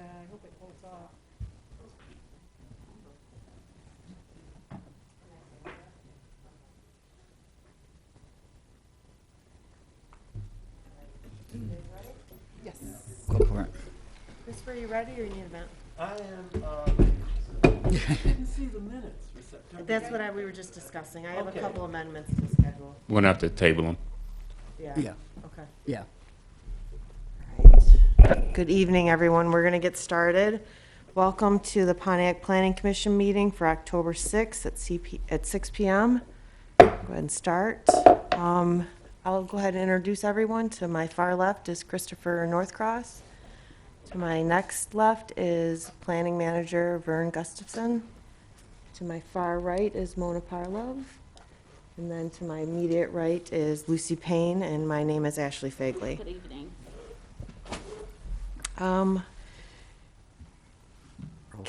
I hope it holds off. Yes. Go for it. Christopher, you ready or you need a minute? I am, didn't see the minutes for September. That's what we were just discussing. I have a Okay. couple amendments to schedule. We're gonna have to table them. Yeah, Okay. yeah. Good evening, everyone. We're going to get started. Welcome to the Pontiac Planning Commission meeting for October 6th at 6 p.m. Go ahead and start. I'll go ahead and introduce everyone. To my far left is Christopher Northcross. To my next left is Planning Manager Vern Gustafson. To my far right is Mona Parlov. And then to my immediate right is Lucy Payne, and my name is Ashley Fagley. Good evening. Can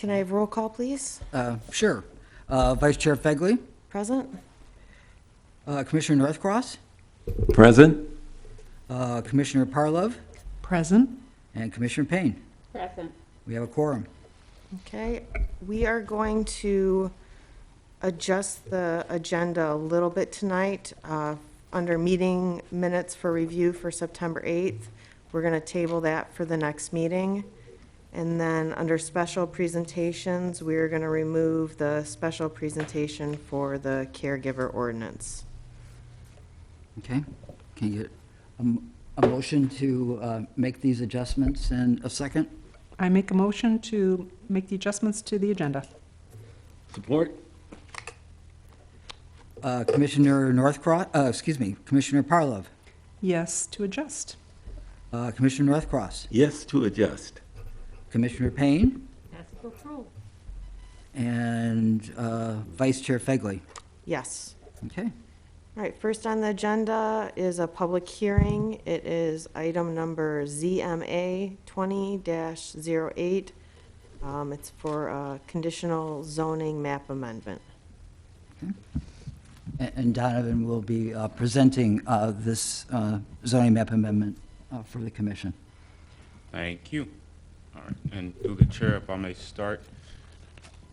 I have roll call, please? Sure. Vice Chair Fegley, Present? Commissioner Northcross, Present? Commissioner Parlov, Present. and Commissioner Payne. Present. We have a quorum. Okay, we are going to adjust the agenda a little bit tonight. Under meeting minutes for review for September 8th, we're going to table that for the next meeting. And then under special presentations, we're going to remove the special presentation for the caregiver ordinance. Okay? Can you get a motion to make these adjustments in a second? I make a motion to make the adjustments to the agenda. Support? Commissioner Northcross, Commissioner Parlov, Yes, to adjust. Commissioner Northcross, Yes to adjust. Commissioner Payne, Pass to approve. and Vice Chair Fegley. Yes. Okay? All right, first on the agenda is a public hearing. It is item number ZMA 20-08. It's for a conditional zoning map amendment. And Donovan will be presenting this zoning map amendment for the commission. Thank you. All right, and through the chair, if I may start.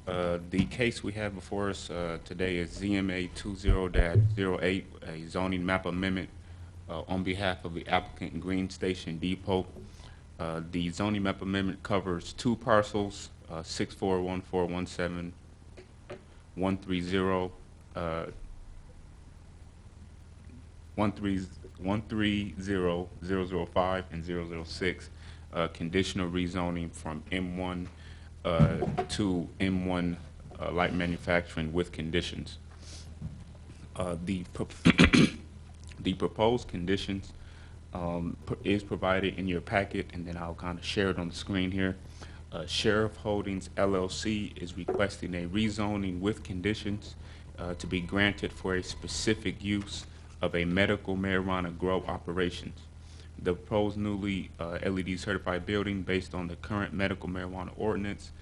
The case we have before us today is ZMA 20-08, a zoning map amendment on behalf of the applicant Green Station Depot. The zoning map amendment covers two parcels, 641417, 130, 130,005 and 006, conditional rezoning from M1 to M1 light manufacturing with conditions. The proposed conditions is provided in your packet, and then I'll kind of share it on the screen here. Sheriff Holdings LLC is requesting a rezoning with conditions to be granted for a specific use of a medical marijuana grow operations. The proposed newly LED certified building based on the current medical marijuana ordinance,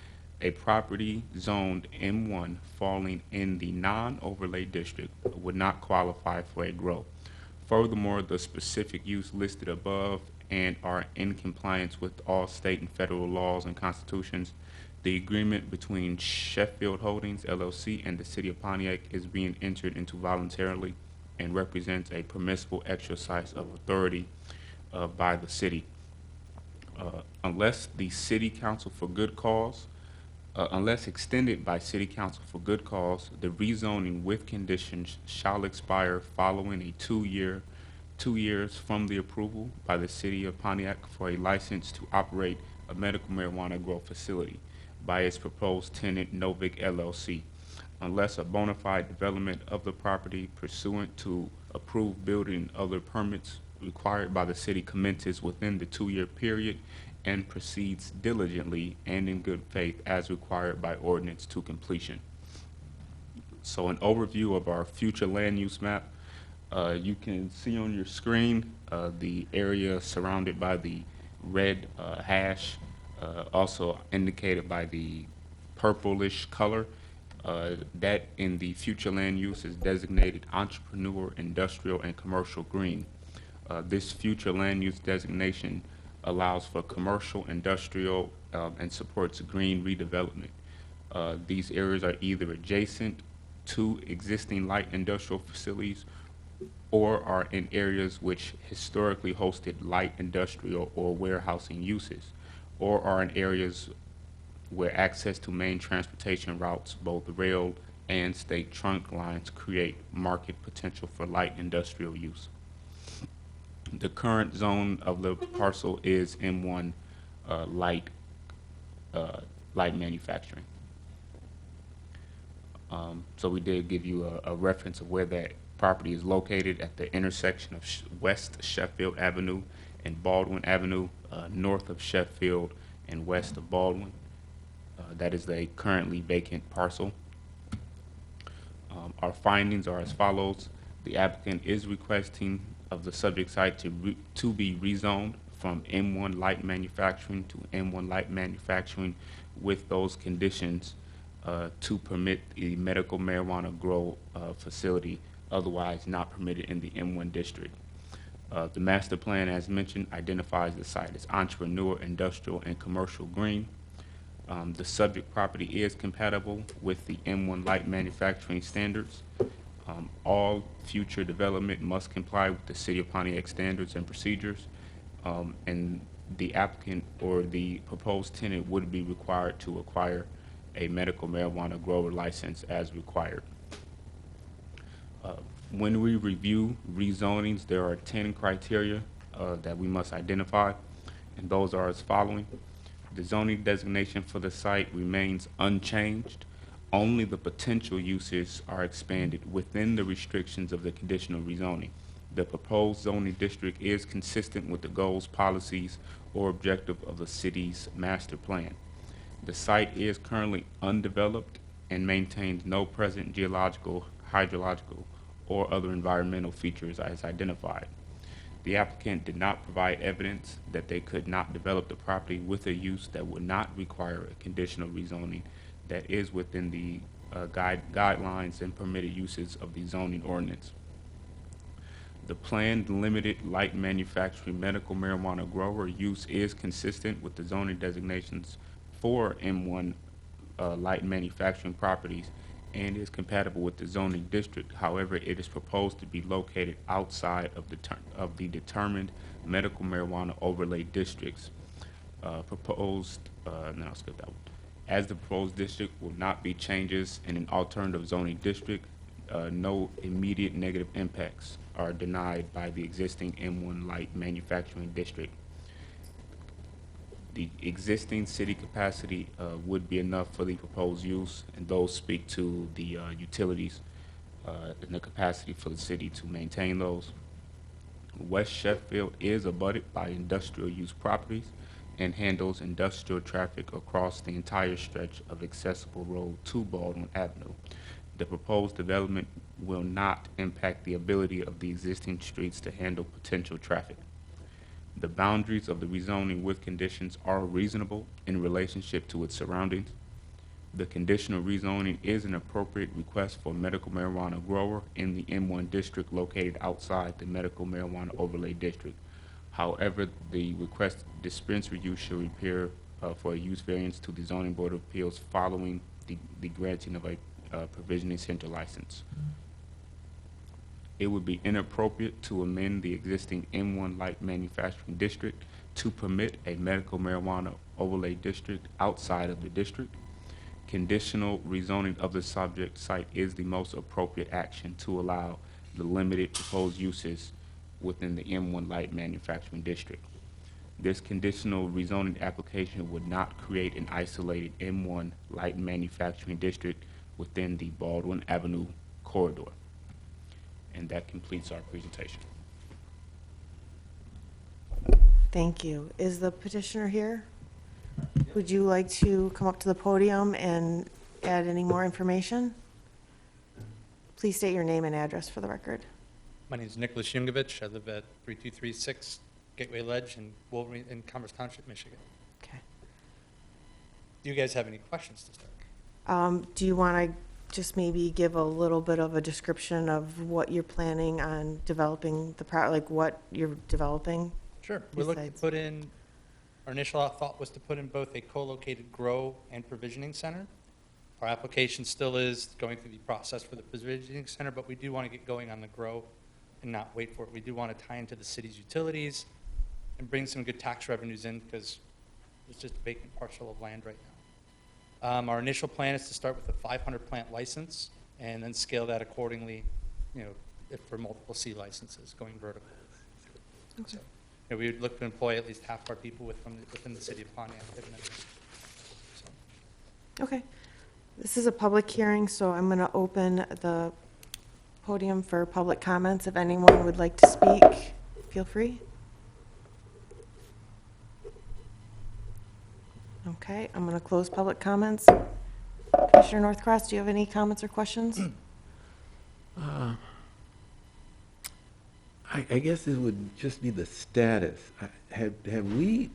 a property zoned M1 falling in the non-overlay district would not qualify for a grow. Furthermore, the specific use listed above and are in compliance with all state and federal laws and constitutions. The agreement between Sheffield Holdings LLC and the City of Pontiac is being entered into voluntarily and represents a permissible exercise of authority by the city. Unless the City Council for good cause, unless extended by City Council for good cause, the rezoning with conditions shall expire following a 2 years from the approval by the City of Pontiac for a license to operate a medical marijuana grow facility by its proposed tenant Novic LLC, unless a bona fide development of the property pursuant to approved building and other permits required by the city commences within the 2-year period and proceeds diligently and in good faith as required by ordinance to completion. So an overview of our future land use map. You can see on your screen the area surrounded by the red hash, also indicated by the purplish color. That in the future land use is designated entrepreneur, industrial, and commercial green. This future land use designation allows for commercial, industrial, and supports green redevelopment. These areas are either adjacent to existing light industrial facilities or are in areas which historically hosted light industrial or warehousing uses, or are in areas where access to main transportation routes, both rail and state trunk lines, create market potential for light industrial use. The current zone of the parcel is M1 light manufacturing. So we did give you a reference of where that property is located at the intersection of West Sheffield Avenue and Baldwin Avenue, north of Sheffield and west of Baldwin. That is a currently vacant parcel. Our findings are as follows. The applicant is requesting of the subject site to be rezoned from M1 light manufacturing to M1 light manufacturing with those conditions to permit the medical marijuana grow facility, otherwise not permitted in the M1 district. The master plan, as mentioned, identifies the site as entrepreneur, industrial, and commercial green. The subject property is compatible with the M1 light manufacturing standards. All future development must comply with the City of Pontiac standards and procedures, and the applicant or the proposed tenant would be required to acquire a medical marijuana grower license as required. When we review rezonings, there are 10 criteria that we must identify, and those are as following. The zoning designation for the site remains unchanged. Only the potential uses are expanded within the restrictions of the conditional rezoning. The proposed zoning district is consistent with the goals, policies, or objective of the city's master plan. The site is currently undeveloped and maintains no present geological, hydrological, or other environmental features as identified. The applicant did not provide evidence that they could not develop the property with a use that would not require a conditional rezoning that is within the guidelines and permitted uses of the zoning ordinance. The planned limited light manufacturing medical marijuana grower use is consistent with the zoning designations for M1 light manufacturing properties and is compatible with the zoning district. However, it is proposed to be located outside of the determined medical marijuana overlay districts. No, I'll skip that one. As the proposed district will not be changes in an alternative zoning district, no immediate negative impacts are denied by the existing M1 light manufacturing district. The existing city capacity would be enough for the proposed use, and those speak to the utilities and the capacity for the city to maintain those. West Sheffield is abutted by industrial use properties and handles industrial traffic across the entire stretch of accessible road to Baldwin Avenue. The proposed development will not impact the ability of the existing streets to handle potential traffic. The boundaries of the rezoning with conditions are reasonable in relationship to its surroundings. The conditional rezoning is an appropriate request for medical marijuana grower in the M1 district located outside the medical marijuana overlay district. However, the requested dispensary use should appear for a use variance to the Zoning Board of Appeals following the granting of a provisioning center license. It would be inappropriate to amend the existing M1 light manufacturing district to permit a medical marijuana overlay district outside of the district. Conditional rezoning of the subject site is the most appropriate action to allow the limited proposed uses within the M1 light manufacturing district. This conditional rezoning application would not create an isolated M1 light manufacturing district within the Baldwin Avenue corridor. And that completes our presentation. Thank you. Is the petitioner here? Would you like to come up to the podium and add any more information? Please state your name and address for the record. My name is Nicholas Yungovich. I live at 3236 Gateway Ledge in Wolverine, in Commerce Township, Michigan. Okay. Do you guys have any questions to start? Do you want to just maybe give a little bit of a description of what you're planning on developing like what you're developing? Sure. We're looking to Besides- put in Our initial thought was to put in both a co-located grow and provisioning center. Our application still is going through the process for the provisioning center, but we do want to get going on the grow and not wait for it. We do want to tie into the city's utilities and bring some good tax revenues in because it's just a vacant parcel of land right now. Our initial plan is to start with a 500 plant license and then scale that accordingly, if for multiple C licenses going vertical. Okay. So, we would look to employ at least half our people within the city of Pontiac. So, Okay. This is a public hearing, so I'm going to open the podium for public comments. If anyone would like to speak, feel free. Okay, I'm going to close public comments. Commissioner Northcross, do you have any comments or questions? I guess it would just be the status. Have we,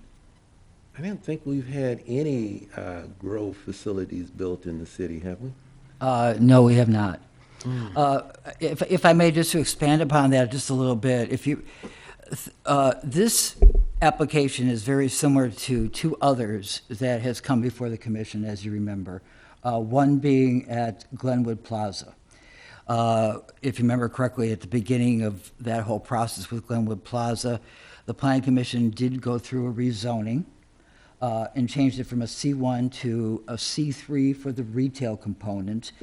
I don't think we've had any grow facilities built in the city, have we? No, we have not. If I may just to expand upon that just a little bit, this application is very similar to two others that has come before the commission, as you remember. One being at Glenwood Plaza. If you remember correctly, at the beginning of that whole process with Glenwood Plaza, the Planning Commission did go through a rezoning and changed it from a C1 to a C3 for the retail component.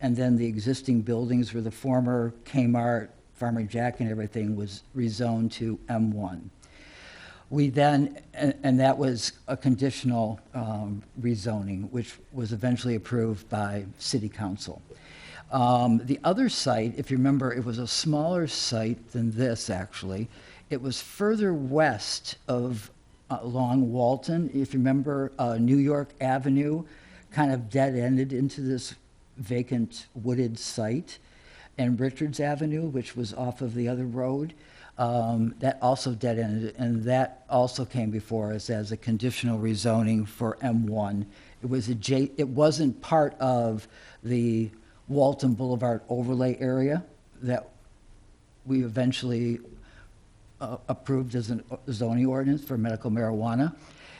And then the existing buildings where the former Kmart, Farmer Jack and everything was rezoned to M1. We then, and that was a conditional rezoning, which was eventually approved by City Council. The other site, if you remember, it was a smaller site than this, actually. It was further west of along Walton. If you remember, New York Avenue kind of dead-ended into this vacant wooded site. And Richards Avenue, which was off of the other road, that also dead-ended, and that also came before us as a conditional rezoning for M1. It wasn't part of the Walton Boulevard overlay area that we eventually approved as a zoning ordinance for medical marijuana.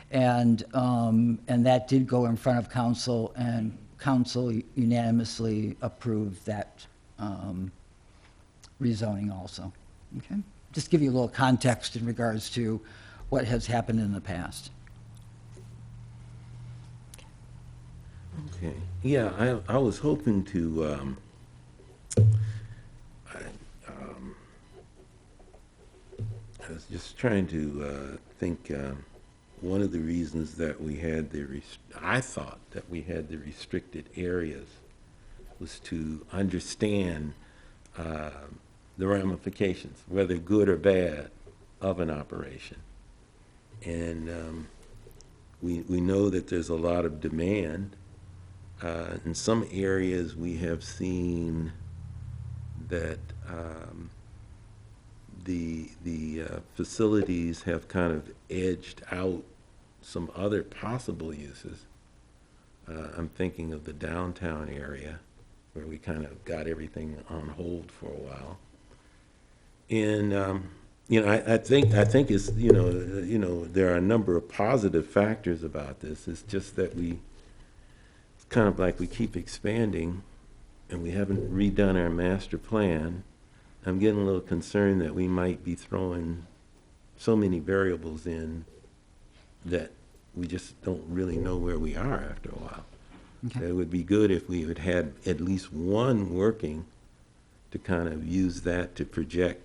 And that did go in front of council, and council unanimously approved that rezoning also. Okay? Just give you a little context in regards to what has happened in the past. Okay, yeah, I was hoping to, I was just trying to think, one of the reasons that we had I thought that we had the restricted areas was to understand the ramifications, whether good or bad, of an operation. And we know that there's a lot of demand. In some areas, we have seen that the facilities have kind of edged out some other possible uses. I'm thinking of the downtown area, where we kind of got everything on hold for a while. And I think it's there are a number of positive factors about this. It's just that it's kind of like we keep expanding, and we haven't redone our master plan. I'm getting a little concerned that we might be throwing so many variables in that we just don't really know where we are after a while. Okay. It would be good if we had had at least one working to kind of use that to project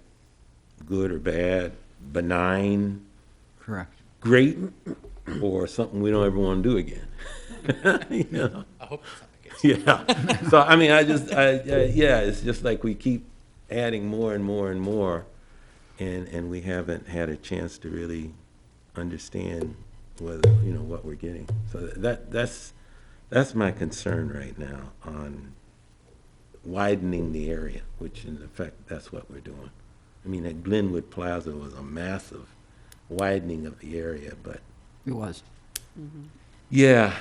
good or bad, benign, Correct. great, or something we don't ever want to do again. You know? I hope that's not the case. Yeah. So, I mean, yeah, it's just like we keep adding more and more and more, and we haven't had a chance to really understand whether, what we're getting. So that's my concern right now on widening the area, which in effect, that's what we're doing. I mean, at Glenwood Plaza was a massive widening of the area, but It was. yeah.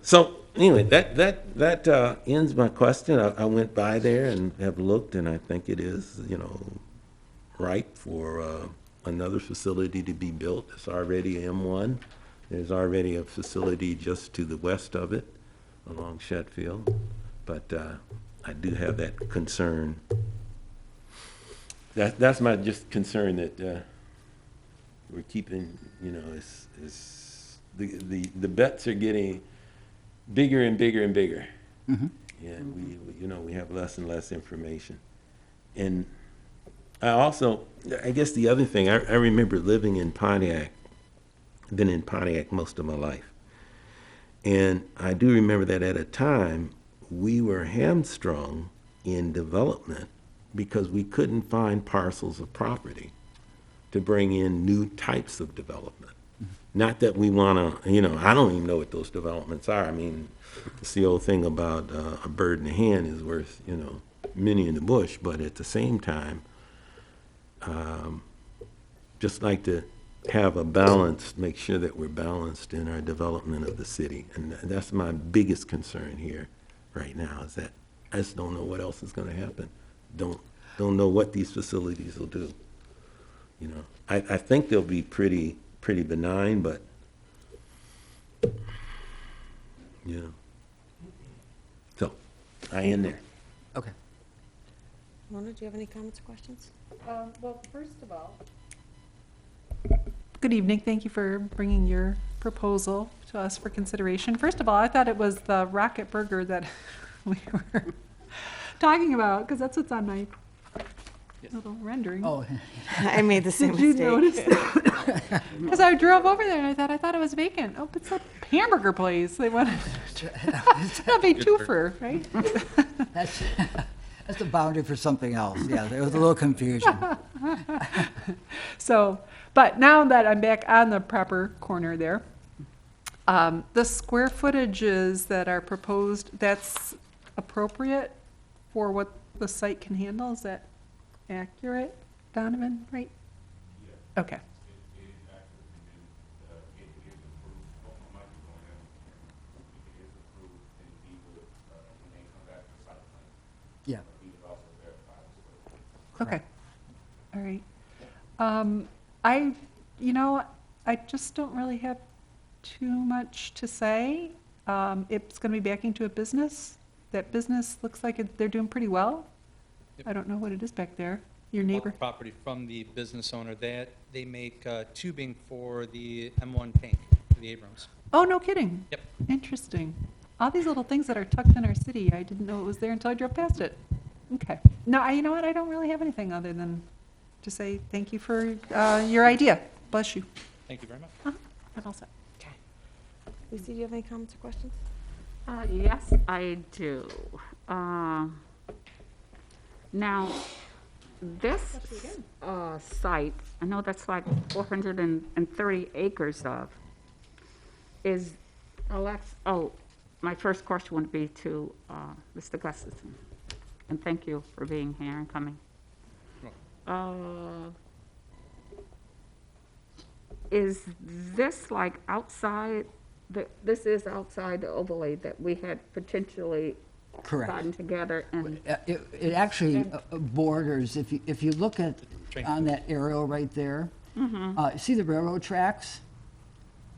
So anyway, that ends my question. I went by there and have looked, and I think it is, ripe for another facility to be built. It's already M1. There's already a facility just to the west of it along Shetfield. But I do have that concern. That's my just concern that we're keeping, you know, the bets are getting bigger and bigger and bigger. And we have less and less information. And I guess the other thing, I remember living in Pontiac, been in Pontiac most of my life. And I do remember that at a time, we were hamstrung in development because we couldn't find parcels of property to bring in new types of development. Not that we want to, I don't even know what those developments are. I mean, it's the old thing about a bird in the hand is worth, many in the bush, but at the same time, just like to have a balance, make sure that we're balanced in our development of the city. And that's my biggest concern here right now, is that I just don't know what else is going to happen. Don't know what these facilities will do. I think they'll be pretty benign, but so I end there. Okay. Mona, do you have any comments or questions? Well, first of all. Good evening. Thank you for bringing your proposal to us for consideration. First of all, I thought it was the Rocket Burger that we were talking about, because that's what's on my little rendering. Oh, I made the same Did you mistake. notice that? Because I drove over there and I thought it was vacant. Oh, it's a hamburger place. They wanted that'd be twofer, right? that's the boundary for something else. Yeah, there was a little confusion. So, but now that I'm back on the proper corner there, the square footages that are proposed, that's appropriate for what the site can handle? Is that accurate, Donovan, right? Okay. Yeah. Okay. All right. I just don't really have too much to say. It's going to be backing to a business. That business looks like they're doing pretty well. Yep. I don't know what it is back there. Your Bought neighbor? the property from the business owner, that they make tubing for the M1 tank, for the Abrams. Oh, no kidding. Yep. Interesting. All these little things that are tucked in our city, I didn't know it was there until I drove past it. Okay. No, you know what? I don't really have anything other than to say thank you for your idea. Bless you. Thank you very much. I'm all set. Okay. Lucy, do you have any comments or questions? Yes, I do. Now, this site, I know that's like 430 acres of, my first question would be to Mr. Gustafson. And thank you for being here and coming. Is this like outside, this is outside the overlay that we had potentially Correct. gotten together and, It actually borders, if you look at, on that aerial right there, see the railroad tracks?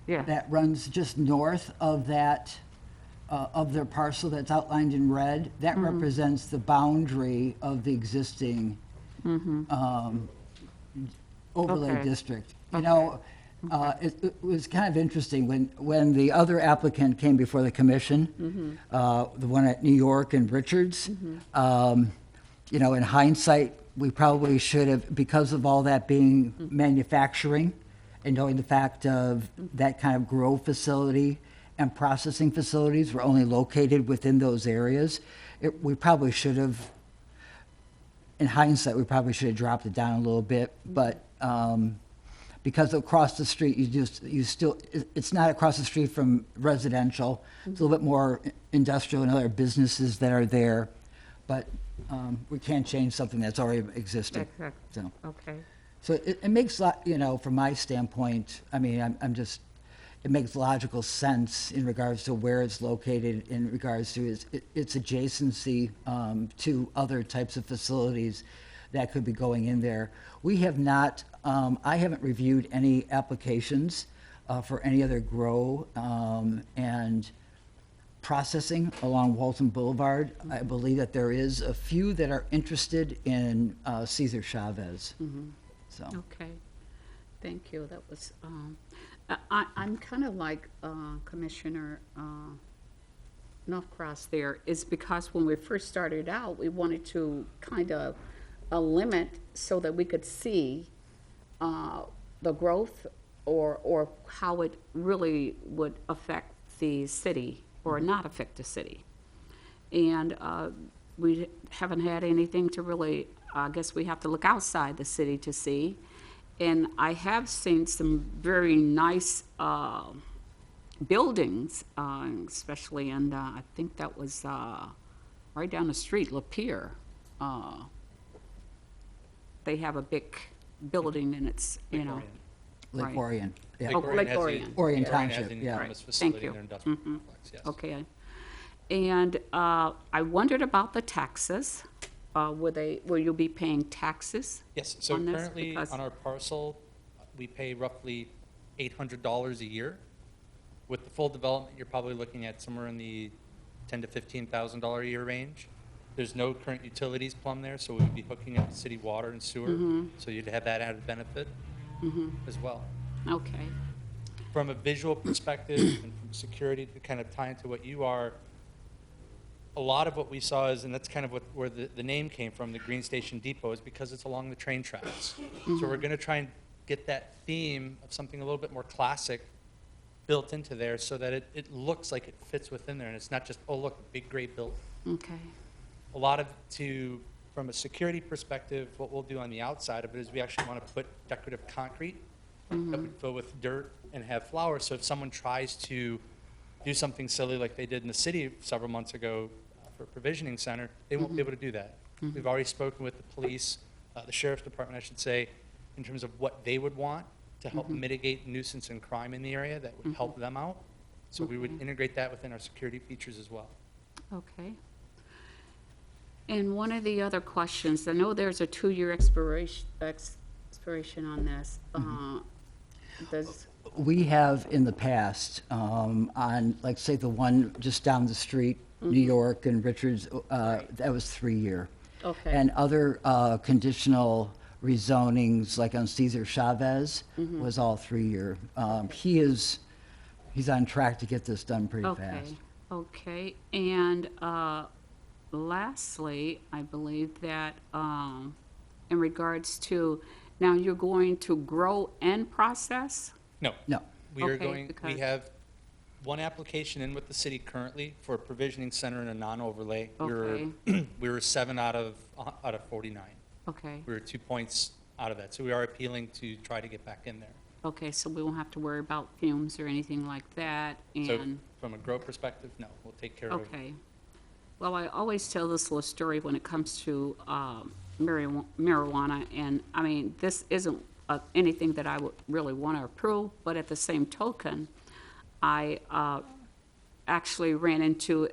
yeah, That runs just north of that, of their parcel that's outlined in red. That represents the boundary of the existing overlay Okay. district. You know, it was kind of interesting when the other applicant came before the commission, the one at New York and Richards. You know, in hindsight, we probably should have, because of all that being manufacturing and knowing the fact of that kind of grow facility and processing facilities were only located within those areas, we probably should have, in hindsight, we probably should have dropped it down a little bit, but because across the street, it's not across the street from residential. It's a little bit more industrial and other businesses that are there, but we can't change something that's already existing. exactly, So, okay. so it makes, you know, from my standpoint, I mean, it makes logical sense in regards to where it's located, in regards to its adjacency to other types of facilities that could be going in there. We have not, I haven't reviewed any applications for any other grow and processing along Walton Boulevard. I believe that there is a few that are interested in Cesar Chavez. So, Okay, thank you. That was, I'm kind of like Commissioner Northcross there, is because when we first started out, we wanted to kind of limit so that we could see the growth or how it really would affect the city or not affect the city. And we haven't had anything to really, I guess we have to look outside the city to see. And I have seen some very nice buildings, especially in, I think that was right down the street, Lapeer. They have a big building and it's, you know. Lake Right. Orion, yeah. Oh, Lake has a- Orion. Orion has Township, an yeah. enormous Thank facility you. in their industrial Mhm. complex, yes. Okay. And I wondered about the taxes. Will you be paying taxes? Yes, so on this? currently Because- on our parcel, we pay roughly $800 a year. With the full development, you're probably looking at somewhere in the $10,000 to $15,000 a year range. There's no current utilities plumbed there, so we would be hooking up city water and sewer, so you'd have that added benefit as well. Okay, From a visual perspective and from security to kind of tie into what you are, a lot of what we saw is, and that's kind of where the name came from, the Green Station Depot, is because it's along the train tracks. So we're going to try and get that theme of something a little bit more classic built into there so that it looks like it fits within there, and it's not just, oh, look, a big gray building. okay, A lot of from a security perspective, what we'll do on the outside of it is we actually want to put decorative concrete that would fill with dirt and have flowers. So if someone tries to do something silly like they did in the city several months ago for a provisioning center, they won't be able to do that. We've already spoken with the police, the sheriff's department, I should say, in terms of what they would want to help mitigate nuisance and crime in the area that would help them out. So we would integrate that within our security features as well. okay. And one of the other questions, I know there's a 2-year expiration on this. Does, We have in the past, on, like, say, the one just down the street, New York and Richards, that was 3-year. okay. And other conditional rezonings, like on Cesar Chavez, was all 3-year. He's on track to get this done pretty Okay, fast. okay. And lastly, I believe that in regards to, now you're going to grow and process? No, No, we are Okay, going, we because- have one application in with the city currently for a provisioning center and a non-overlay. Okay. We were 7 out of 49. Okay, We were 2 points out of that. So we are appealing to try to get back in there. okay, so we won't have to worry about fumes or anything like that, So and, from a grow perspective, no, we'll take care of. okay. Well, I always tell this little story when it comes to marijuana, and, I mean, this isn't anything that I would really want to approve, but at the same token, I actually ran into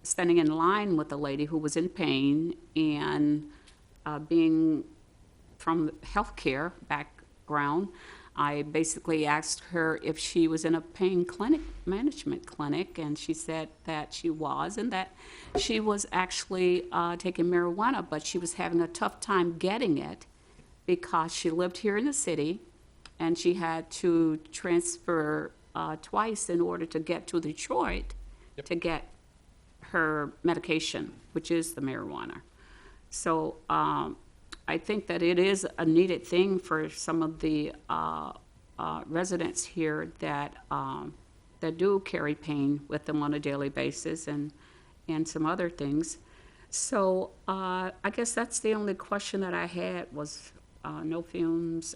standing in line with a lady who was in pain, and being from healthcare background, I basically asked her if she was in a pain management clinic, and she said that she was, and that she was actually taking marijuana, but she was having a tough time getting it because she lived here in the city, and she had to transfer twice in order to get to Detroit to get her medication, which is the marijuana. So I think that it is a needed thing for some of the residents here that do carry pain with them on a daily basis, and some other things. So I guess that's the only question that I had was no fumes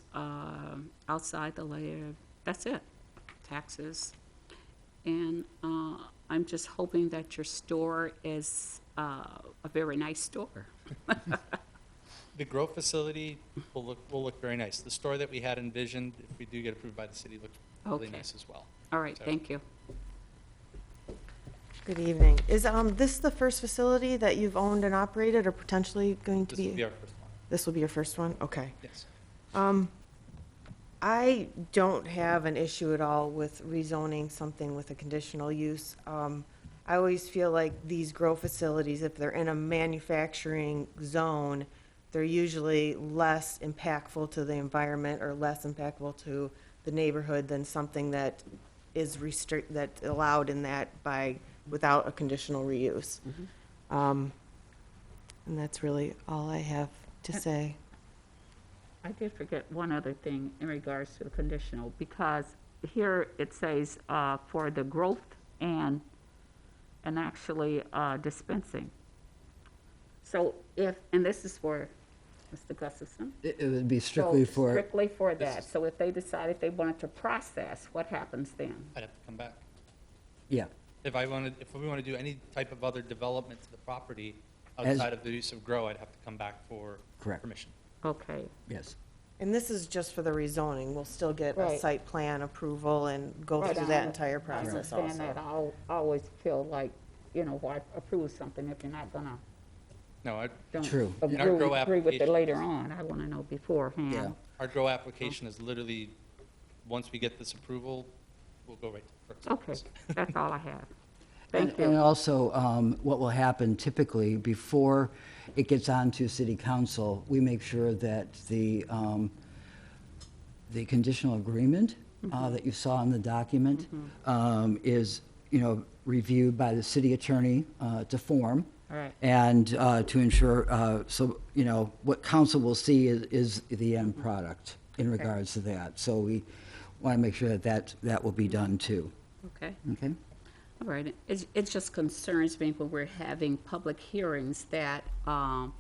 outside the layer. That's it. Taxes. And I'm just hoping that your store is a very nice store. The grow facility will look very nice. The store that we had envisioned, if we do get approved by the city, looks really Okay. nice as well. All right, So- thank you. Good evening. Is this the first facility that you've owned and operated or potentially going to This will be? be our first one. This will be your first one? Okay. Yes. I don't have an issue at all with rezoning something with a conditional use. I always feel like these grow facilities, if they're in a manufacturing zone, they're usually less impactful to the environment or less impactful to the neighborhood than something that is that's allowed in that without a conditional reuse. And that's really all I have to say. I did forget one other thing in regards to the conditional, because here it says, for the growth and actually, dispensing. So and this is for Mr. Gustafson? It would be strictly So for, strictly for that. So if they decided they wanted to process, what happens then? I'd have to come back. yeah. If we want to do any type of other development to the property As- outside of the use of grow, I'd have to come back for Correct. permission. Okay, Yes. And this is just for the rezoning. We'll still get a Right. site plan approval and go Right, through that I entire process understand that. also. I always feel like, why approve something if you're not gonna, No, don't True. In our grow agree with it application- later on. I wanna know beforehand. Yeah. our grow application is literally, once we get this approval, we'll go right to first. Okay, that's all I have. And Thank and you. also, what will happen typically, before it gets on to city council, we make sure that the conditional agreement that you saw in the document is, reviewed by the city attorney to form. All right. And to ensure, so, what council will see is the end product in regards to that. So we want to make sure that will be done too. Okay. Okay? All right, it just concerns me when we're having public hearings that our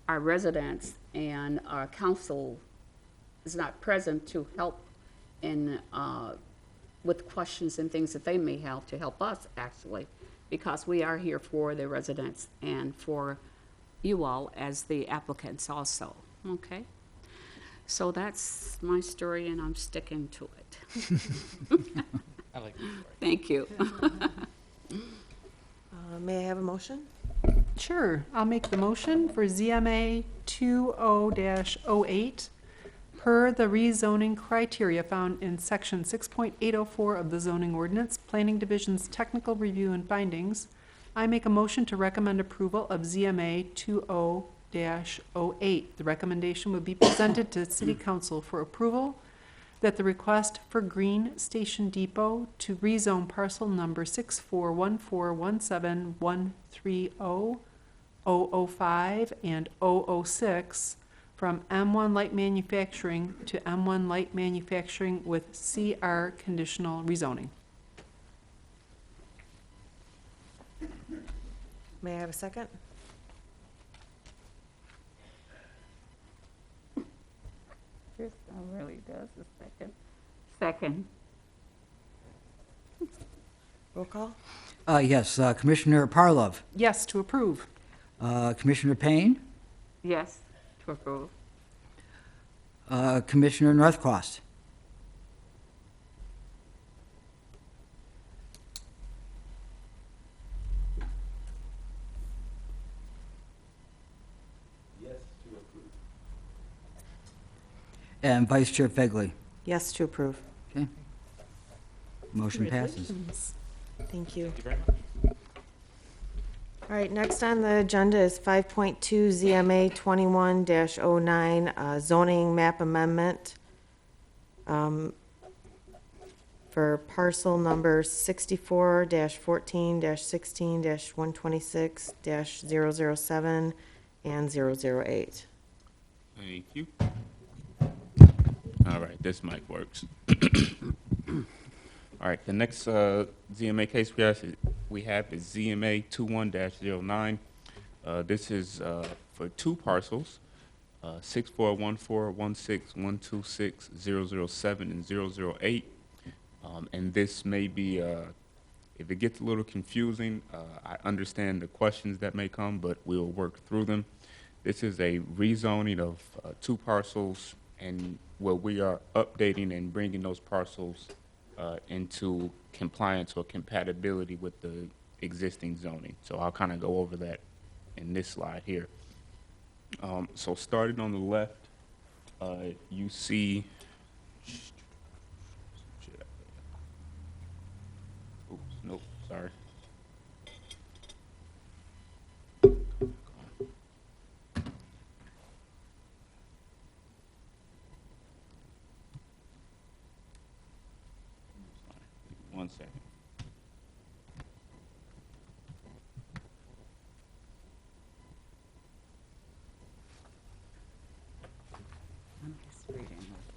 residents and our council is not present to help in, with questions and things that they may have to help us, actually, because we are here for the residents and for you all as the applicants also, okay? So that's my story, and I'm sticking to it. I like this story. Thank you. May I have a motion? Sure, I'll make the motion for ZMA 20-08 per the rezoning criteria found in section 6.804 of the zoning ordinance, Planning Division's technical review and findings. I make a motion to recommend approval of ZMA 20-08. The recommendation would be presented to City Council for approval that the request for Green Station Depot to rezone parcel number 641417130005 and 006 from M1 Light Manufacturing to M1 Light Manufacturing with CR conditional rezoning. May I have a second? This one really does a second. Second. Roll call? Yes, Commissioner Parlov, Yes, to approve. Commissioner Payne, Yes, to approve. Commissioner Northcross. And Vice Chair Fegley. Yes to approve. Okay. Motion passes. Congratulations. Thank you. Thank you very much. All right, next on the agenda is 5.2 ZMA 21-09 zoning map amendment for parcel number 64-14-16-126-007 and 008. Thank you. All right, this mic works. All right, the next ZMA case we have is ZMA 21-09. This is for two parcels, 641416126007 and 008. And this may be, if it gets a little confusing, I understand the questions that may come, but we'll work through them. This is a rezoning of two parcels, and where we are updating and bringing those parcels into compliance or compatibility with the existing zoning. So I'll kind of go over that in this slide here. So starting on the left, you see. Oops, nope, sorry. One second. I'm just reading like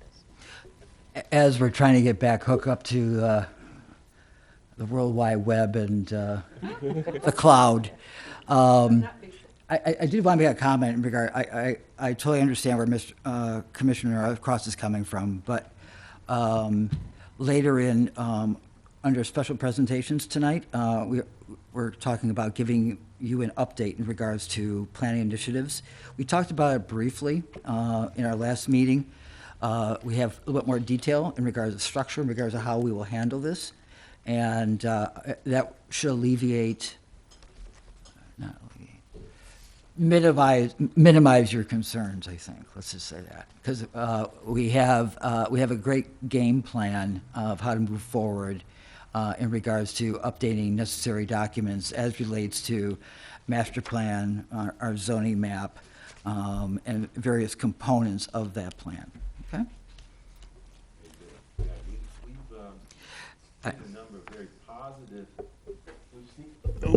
this. As we're trying to get back hook up to the World Wide Web and the cloud, I did want to make a comment in regard. I totally understand where Mr. Commissioner Cross is coming from, but later in under special presentations tonight, we're talking about giving you an update in regards to planning initiatives. We talked about it briefly in our last meeting. We have a little bit more detail in regards to structure, in regards to how we will handle this, and that should alleviate, not alleviate, minimize your concerns, I think. Let's just say that, because we have a great game plan of how to move forward in regards to updating necessary documents as relates to master plan, our zoning map, and various components of that plan. Okay?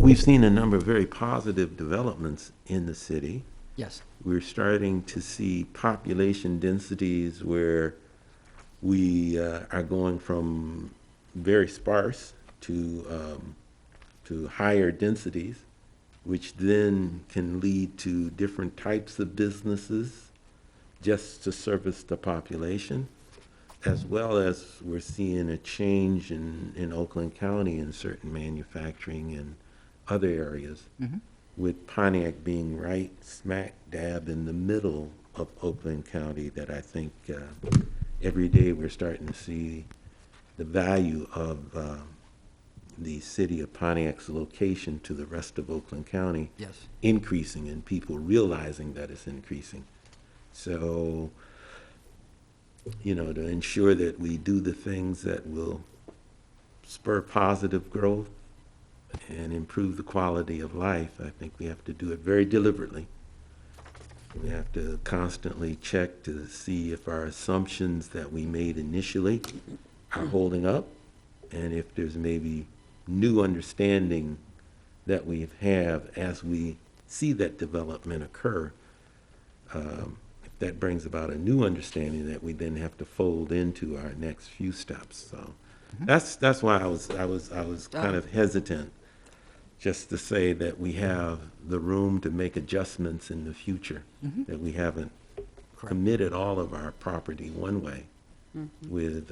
We've seen a number of very positive developments in the city. Yes. We're starting to see population densities where we are going from very sparse to higher densities, which then can lead to different types of businesses just to service the population, as well as we're seeing a change in Oakland County in certain manufacturing and other areas, with Pontiac being right smack dab in the middle of Oakland County, that I think every day we're starting to see the value of the city of Pontiac's location to the rest of Oakland County increasing, and people realizing that it's increasing. So, you know, to ensure that we do the things that will spur positive growth and improve the quality of life, I think we have to do it very deliberately. We have to constantly check to see if our assumptions that we made initially are holding up, and if there's maybe new understanding that we have as we see that development occur, if that brings about a new understanding that we then have to fold into our next few steps. So that's why I was kind of hesitant just to say that we have the room to make adjustments in the future, that we haven't committed all of our property one way with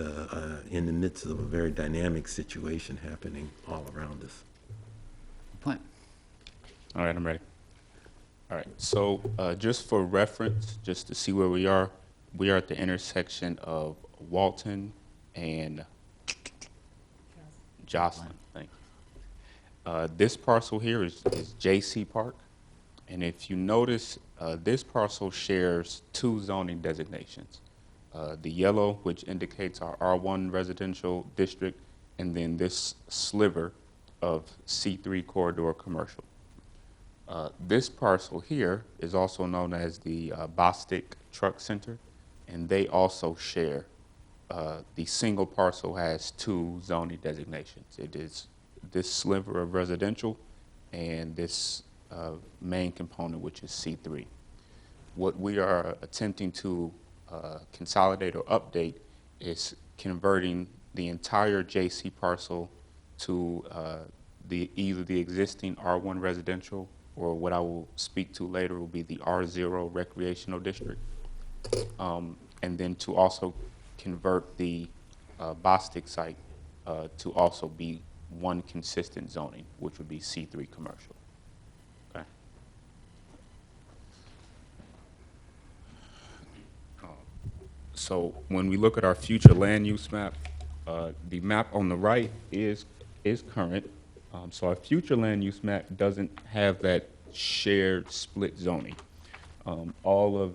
in the midst of a very dynamic situation happening all around us. Point. All right, I'm ready. All right, so just for reference, just to see where we are at the intersection of Walton and Jocelyn. Thank you. This parcel here is JC Park, and if you notice, this parcel shares two zoning designations. The yellow, which indicates our R1 residential district, and then this sliver of C3 corridor commercial. This parcel here is also known as the Bostic Truck Center, and they also share, the single parcel has two zoning designations. It is this sliver of residential and this main component, which is C3. What we are attempting to consolidate or update is converting the entire JC parcel to either the existing R1 residential, or what I will speak to later will be the R0 recreational district, and then to also convert the Bostic site to also be one consistent zoning, which would be C3 commercial. Okay. So when we look at our future land use map, the map on the right is current. So our future land use map doesn't have that shared split zoning. All of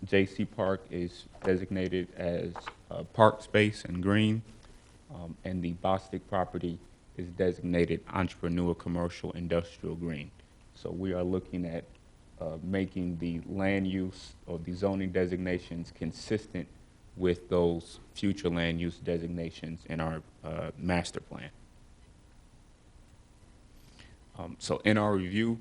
J.C. Park is designated as park space and green, and the Bostic property is designated entrepreneur commercial industrial green. So we are looking at making the land use or the zoning designations consistent with those future land use designations in our master plan. So in our review,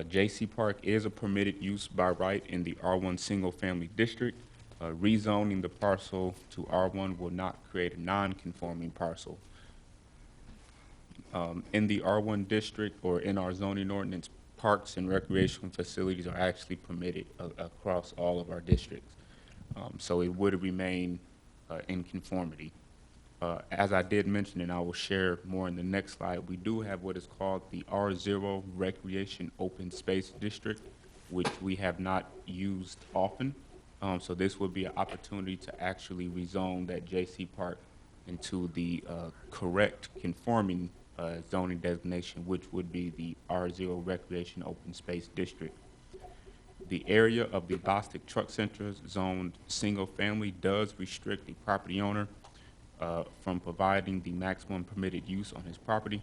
J.C. Park is a permitted use by right in the R1 single-family district. Rezoning the parcel to R1 will not create a non-conforming parcel. In the R1 district or in our zoning ordinance, parks and recreational facilities are actually permitted across all of our districts. So it would remain in conformity. As I did mention, and I will share more in the next slide, we do have what is called the R0 Recreation Open Space District, which we have not used often. So this would be an opportunity to actually rezone that J.C. Park into the correct conforming zoning designation, which would be the R0 Recreation Open Space District. The area of the Bostic Truck Center zoned single family does restrict the property owner from providing the maximum permitted use on his property.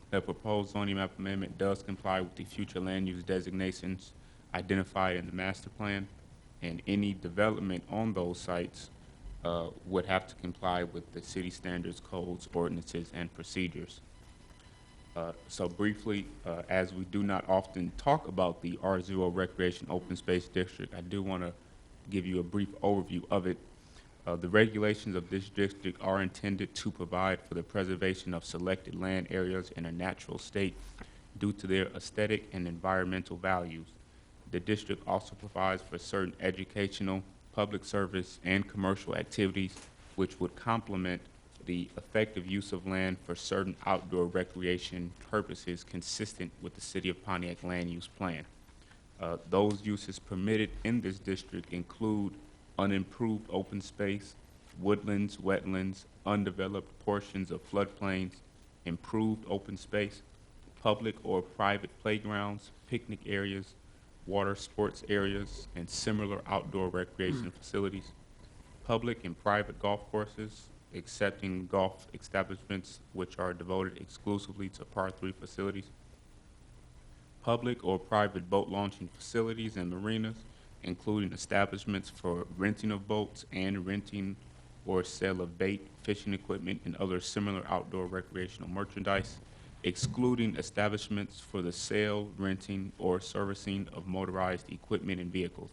The proposed zoning map amendment does comply with the future land use designations identified in the master plan, and any development on those sites would have to comply with the city standards, codes, ordinances, and procedures. So briefly, as we do not often talk about the R0 Recreation Open Space District, I do want to give you a brief overview of it. The regulations of this district are intended to provide for the preservation of selected land areas in a natural state due to their aesthetic and environmental values. The district also provides for certain educational, public service, and commercial activities which would complement the effective use of land for certain outdoor recreation purposes consistent with the City of Pontiac Land Use Plan. Those uses permitted in this district include unimproved open space, woodlands, wetlands, undeveloped portions of floodplains, improved open space, public or private playgrounds, picnic areas, water sports areas, and similar outdoor recreation facilities, public and private golf courses, excepting golf establishments which are devoted exclusively to par 3 facilities, public or private boat launching facilities and marinas, including establishments for renting of boats and renting or sale of bait, fishing equipment, and other similar outdoor recreational merchandise, excluding establishments for the sale, renting, or servicing of motorized equipment and vehicles.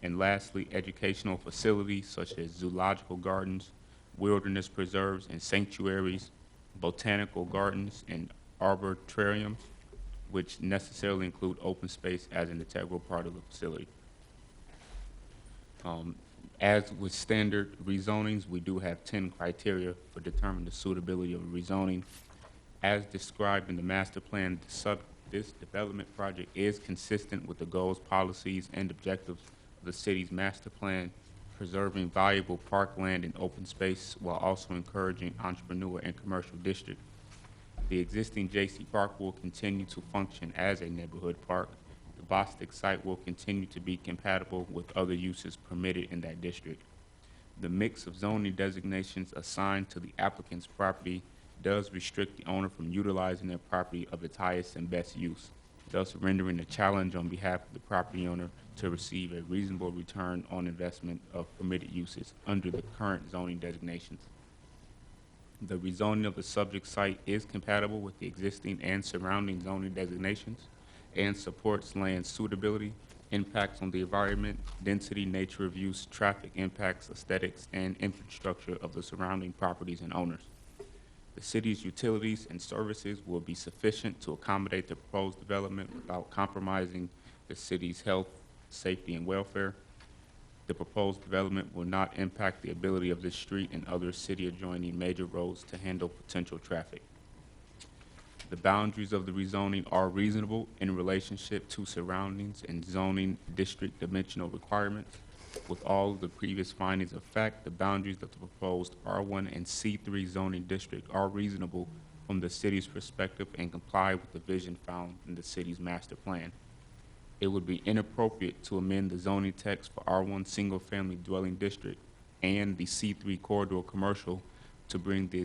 And lastly, educational facilities such as zoological gardens, wilderness preserves and sanctuaries, botanical gardens, and arboretoriums, which necessarily include open space as an integral part of the facility. As with standard rezonings, we do have 10 criteria for determining the suitability of a rezoning. As described in the master plan, this development project is consistent with the goals, policies, and objectives of the city's master plan, preserving valuable parkland and open space while also encouraging entrepreneur and commercial district. The existing J.C. Park will continue to function as a neighborhood park. The Bostic site will continue to be compatible with other uses permitted in that district. The mix of zoning designations assigned to the applicant's property does restrict the owner from utilizing their property of its highest and best use, thus rendering a challenge on behalf of the property owner to receive a reasonable return on investment of permitted uses under the current zoning designations. The rezoning of the subject site is compatible with the existing and surrounding zoning designations and supports land suitability, impacts on the environment, density, nature of use, traffic impacts, aesthetics, and infrastructure of the surrounding properties and owners. The city's utilities and services will be sufficient to accommodate the proposed development without compromising the city's health, safety, and welfare. The proposed development will not impact the ability of this street and other city adjoining major roads to handle potential traffic. The boundaries of the rezoning are reasonable in relationship to surroundings and zoning district dimensional requirements. With all of the previous findings of fact, the boundaries of the proposed R1 and C3 zoning district are reasonable from the city's perspective and comply with the vision found in the city's master plan. it would be inappropriate to amend the zoning text for R1 single-family dwelling district and the C3 corridor commercial to bring the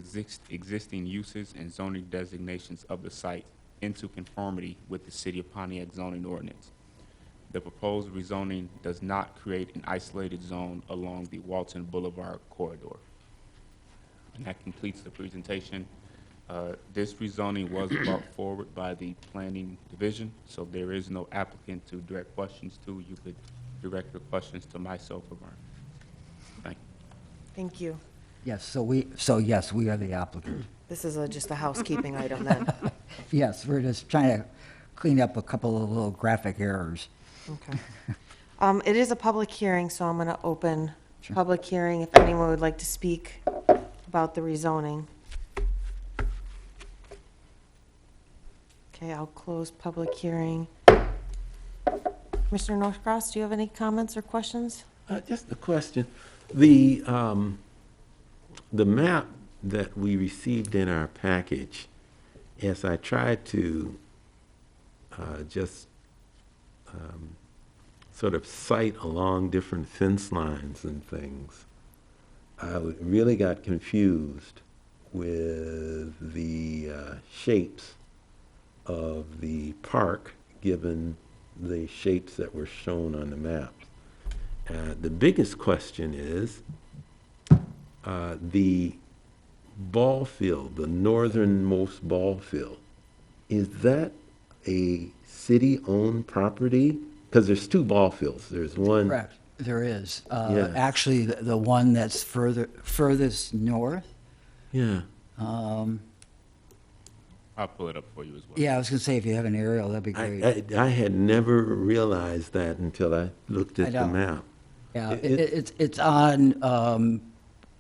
existing uses and zoning designations of the site into conformity with the City of Pontiac zoning ordinance. The proposed rezoning does not create an isolated zone along the Walton Boulevard corridor. And that completes the presentation. This rezoning was brought forward by the Planning Division, so there is no applicant to direct questions to. You could direct your questions to myself or Mark. Thank you. Thank you. Yes, yes, we are the applicant. This is just a housekeeping item then. Yes, we're just trying to clean up a couple of little graphic errors. Okay. It is a public hearing, so I'm going to open public hearing if anyone would like to speak about the rezoning. Okay, I'll close public hearing. Commissioner Northcross, do you have any comments or questions? Just a question. The map that we received in our package, as I tried to just sort of cite along different fence lines and things, I really got confused with the shapes of the park, given the shapes that were shown on the map. The biggest question is the ball field, the northernmost ball field. Is that a city-owned property? Because there's two ball fields. There's one. Correct, there is. Yes. Actually, the one that's furthest north, Yeah. I'll pull it up for you as well. yeah, I was going to say, if you have an aerial, that'd be great. I had never realized that until I looked at I the know. map. Yeah, it- it's on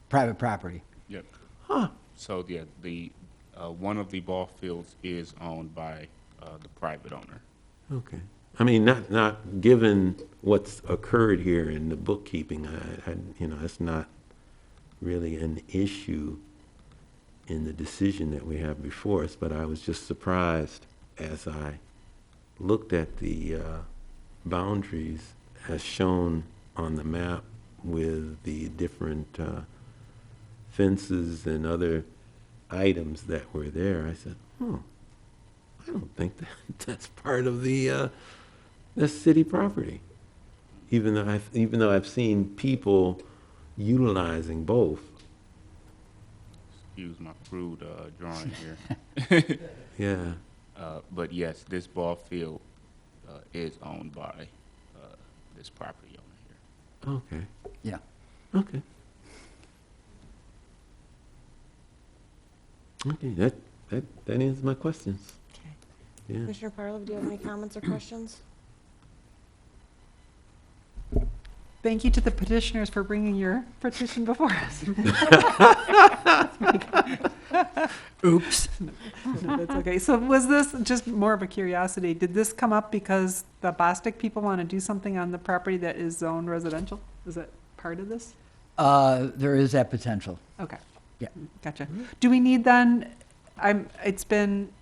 private property. Yep. Huh. So, yeah, the, one of the ball fields is owned by the private owner. Okay. I mean, not given what's occurred here in the bookkeeping, it's not really an issue in the decision that we have before us, but I was just surprised as I looked at the boundaries as shown on the map with the different fences and other items that were there. I said, I don't think that's part of the that's city property. Even though I've seen people utilizing both. Excuse my crude drawing here. Yeah. But yes, this ball field is owned by this property owner here. Okay. Yeah. Okay. Okay. That answers my questions. Okay. Yeah. Commissioner Parlov, do you have any comments or questions? Thank you to the petitioners for bringing your petition before us. Oops. No, that's okay. So was this just more of a curiosity? Did this come up because the Bostic people want to do something on the property that is zoned residential? Is that part of this? There is that potential. Okay. Yeah. Gotcha. Do we need then, it's been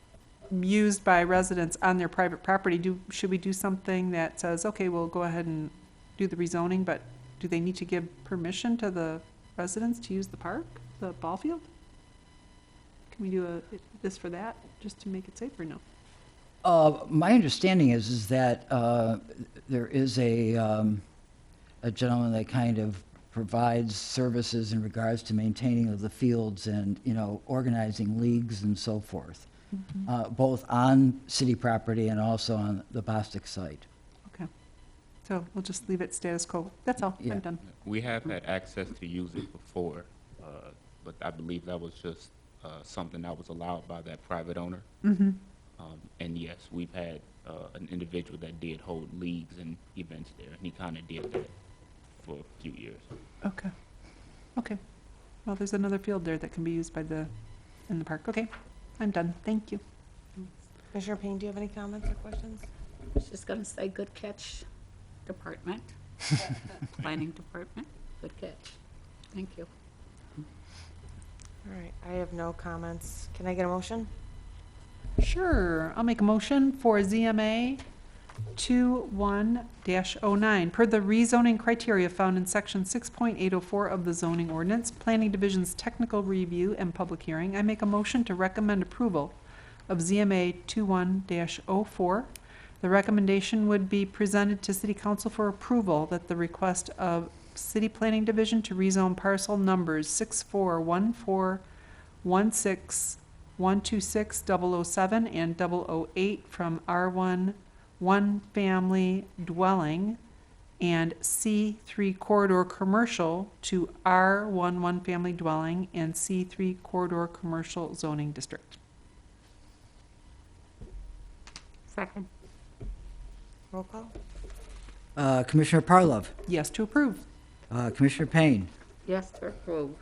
used by residents on their private property. Should we do something that says, okay, we'll go ahead and do the rezoning, but do they need to give permission to the residents to use the park, the ball field? Can we do this for that, just to make it safer? No. My understanding is that there is a gentleman that kind of provides services in regards to maintaining of the fields and, organizing leagues and so forth, both on city property and also on the Bostic site. Okay. So we'll just leave it status quo. That's all. Yeah. I'm done. We have had access to use it before, but I believe that was just something that was allowed by that private owner. Mm-hmm. And yes, we've had an individual that did hold leagues and events there, and he kind of did that for a few years. Okay. Okay. Well, there's another field there that can be used in the park. Okay. I'm done. Thank you. Commissioner Payne, do you have any comments or questions? I was just gonna say, good catch, department. Planning department, good catch. Thank you. All right, I have no comments. Can I get a motion? Sure. I'll make a motion for ZMA 21-09, per the rezoning criteria found in section 6.804 of the zoning ordinance, Planning Division's technical review and public hearing, I make a motion to recommend approval of ZMA 21-04. The recommendation would be presented to City Council for approval that the request of City Planning Division to rezone parcel numbers 641416126007 and 008 from R1 one family dwelling and C3 corridor commercial to R1 one family dwelling and C3 corridor commercial zoning district. Second. Roll call? Commissioner Parlov, Yes to approve. Commissioner Payne, Yes to approve.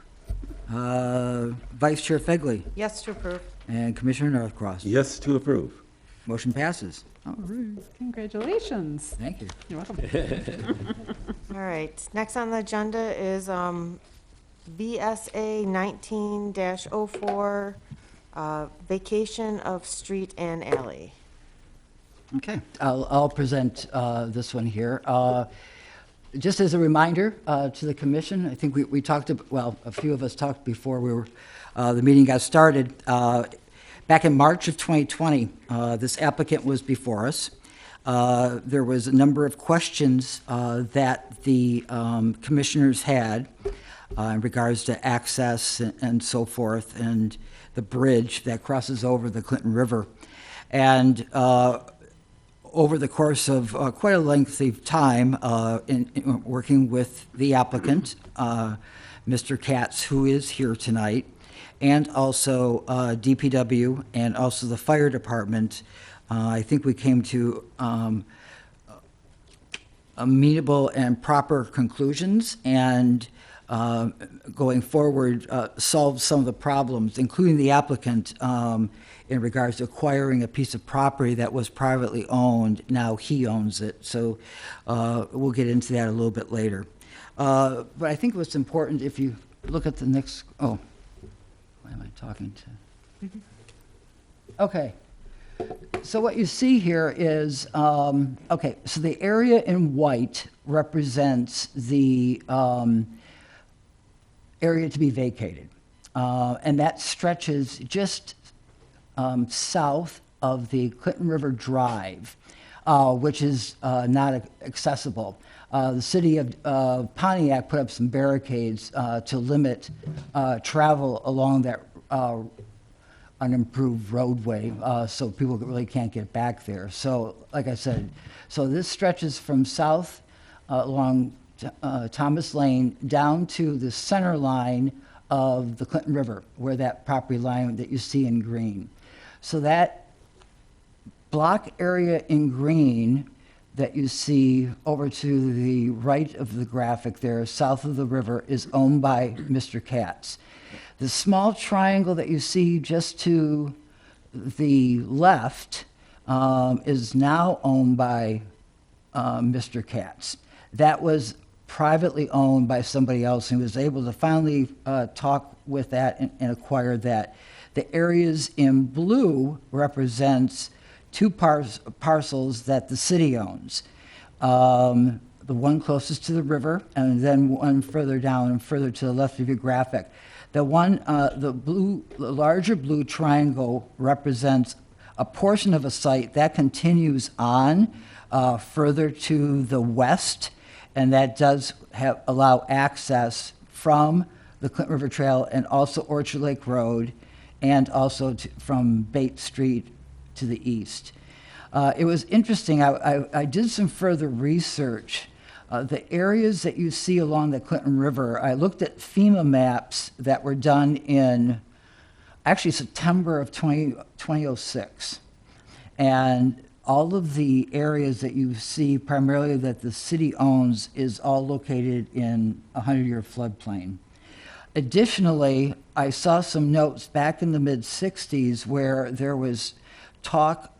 Vice Chair Fegley, Yes to approve. and Commissioner Northcross. Yes to approve. Motion passes. All right, Congratulations. thank you. You're welcome. All right, next on the agenda is VSA 19-04, vacation of street and alley. Okay, I'll present this one here. Just as a reminder to the commission, I think we talked, well, a few of us talked before the meeting got started. Back in March of 2020, this applicant was before us. There was a number of questions that the commissioners had in regards to access and so forth, and the bridge that crosses over the Clinton River. And over the course of quite a lengthy time in working with the applicant, Mr. Katz, who is here tonight, and also DPW and also the fire department, I think we came to amenable and proper conclusions, and going forward, solved some of the problems, including the applicant, in regards to acquiring a piece of property that was privately owned. Now he owns it, so we'll get into that a little bit later. But I think what's important, if you look at the next, oh, why am I talking to? Okay. So what you see here is, okay, so the area in white represents the area to be vacated. And that stretches just south of the Clinton River Drive, which is not accessible. The city of Pontiac put up some barricades to limit travel along that unimproved roadway, so people really can't get back there. So, like I said, so this stretches from south along Thomas Lane down to the center line of the Clinton River, where that property line that you see in green. So that block area in green that you see over to the right of the graphic there, south of the river, is owned by Mr. Katz. The small triangle that you see just to the left is now owned by Mr. Katz. That was privately owned by somebody else, and was able to finally talk with that and acquire that. The areas in blue represents two parcels that the city owns. The one closest to the river, and then one further down and further to the left of your graphic. The one, the larger blue triangle represents a portion of a site that continues on further to the west, and that does allow access from the Clinton River Trail and also Orchard Lake Road, and also from Bate Street to the east. It was interesting. I did some further research. The areas that you see along the Clinton River, I looked at FEMA maps that were done in actually September of 2006. And all of the areas that you see primarily that the city owns is all located in a 100-year floodplain. Additionally, I saw some notes back in the mid-60s where there was talk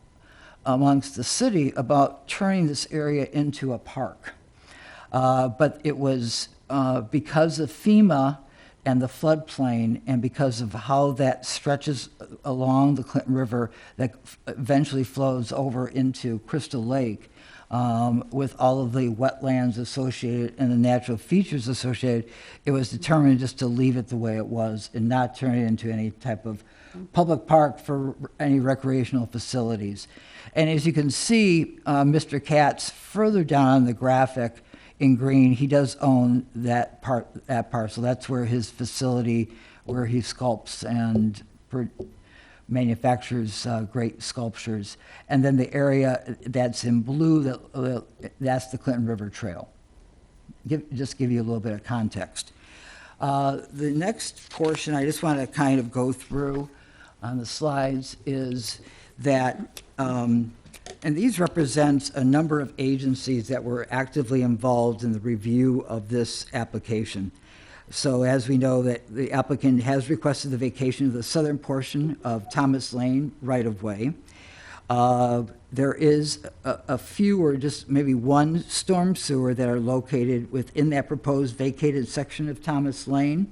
amongst the city about turning this area into a park. But it was because of FEMA and the floodplain, and because of how that stretches along the Clinton River, that eventually flows over into Crystal Lake, with all of the wetlands associated and the natural features associated, it was determined just to leave it the way it was and not turn it into any type of public park for any recreational facilities. And as you can see, Mr. Katz, further down on the graphic in green, he does own that parcel. That's where his facility, where he sculpts and manufactures great sculptures. And then the area that's in blue, that's the Clinton River Trail. Just give you a little bit of context. The next portion I just want to kind of go through on the slides is that, and these represent a number of agencies that were actively involved in the review of this application. So as we know that the applicant has requested the vacation of the southern portion of Thomas Lane right-of-way. There is a few or just maybe one storm sewer that are located within that proposed vacated section of Thomas Lane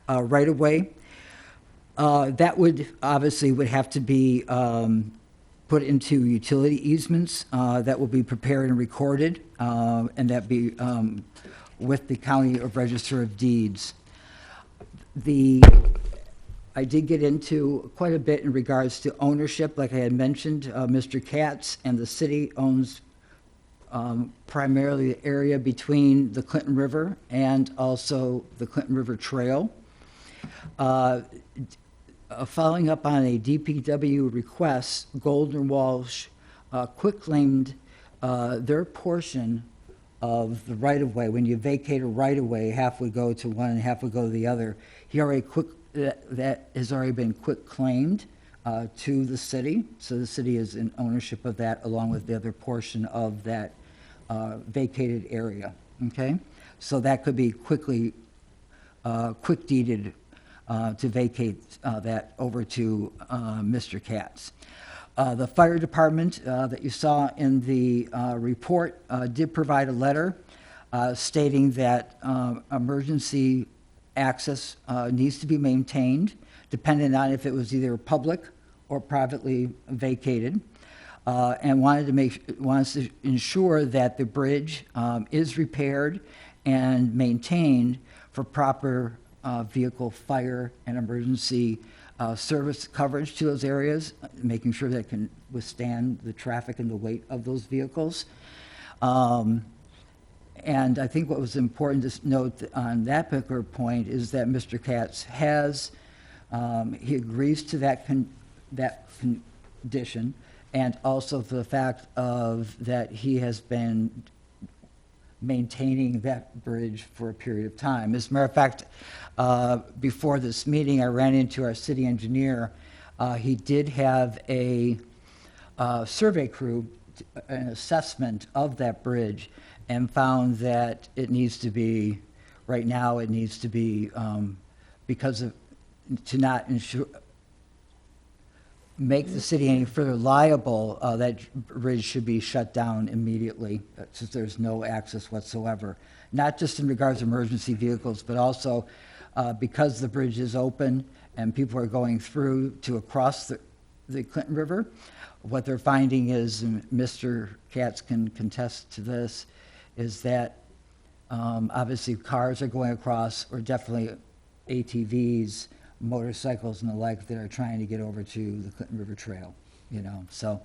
right-of-way. That would have to be put into utility easements that will be prepared and recorded, and that be with the County of Register of Deeds. I did get into quite a bit in regards to ownership. Like I had mentioned, Mr. Katz and the city owns primarily the area between the Clinton River and also the Clinton River Trail. Following up on a DPW request, Golden Walsh quitclaimed their portion of the right-of-way. When you vacate a right-of-way, half would go to one and half would go to the other. That has already been quitclaimed to the city, so the city is in ownership of that along with the other portion of that vacated area, okay? So that could be quick deeded to vacate that over to Mr. Katz. The fire department that you saw in the report did provide a letter stating that emergency access needs to be maintained, depending on if it was either public or privately vacated, and wants to ensure that the bridge is repaired and maintained for proper vehicle fire and emergency service coverage to those areas, making sure that it can withstand the traffic and the weight of those vehicles. And I think what was important to note on that particular point is that Mr. Katz he agrees to that condition, and also for the fact that he has been maintaining that bridge for a period of time. As a matter of fact, before this meeting, I ran into our city engineer. He did have a survey crew, an assessment of that bridge, and found that it needs to be, right now, it needs to be, to not make the city any further liable, that bridge should be shut down immediately, since there's no access whatsoever. Not just in regards to emergency vehicles, but also because the bridge is open and people are going through to across the Clinton River. What they're finding is, and Mr. Katz can contest to this, is that obviously cars are going across, or definitely ATVs, motorcycles and the like, that are trying to get over to the Clinton River Trail, So,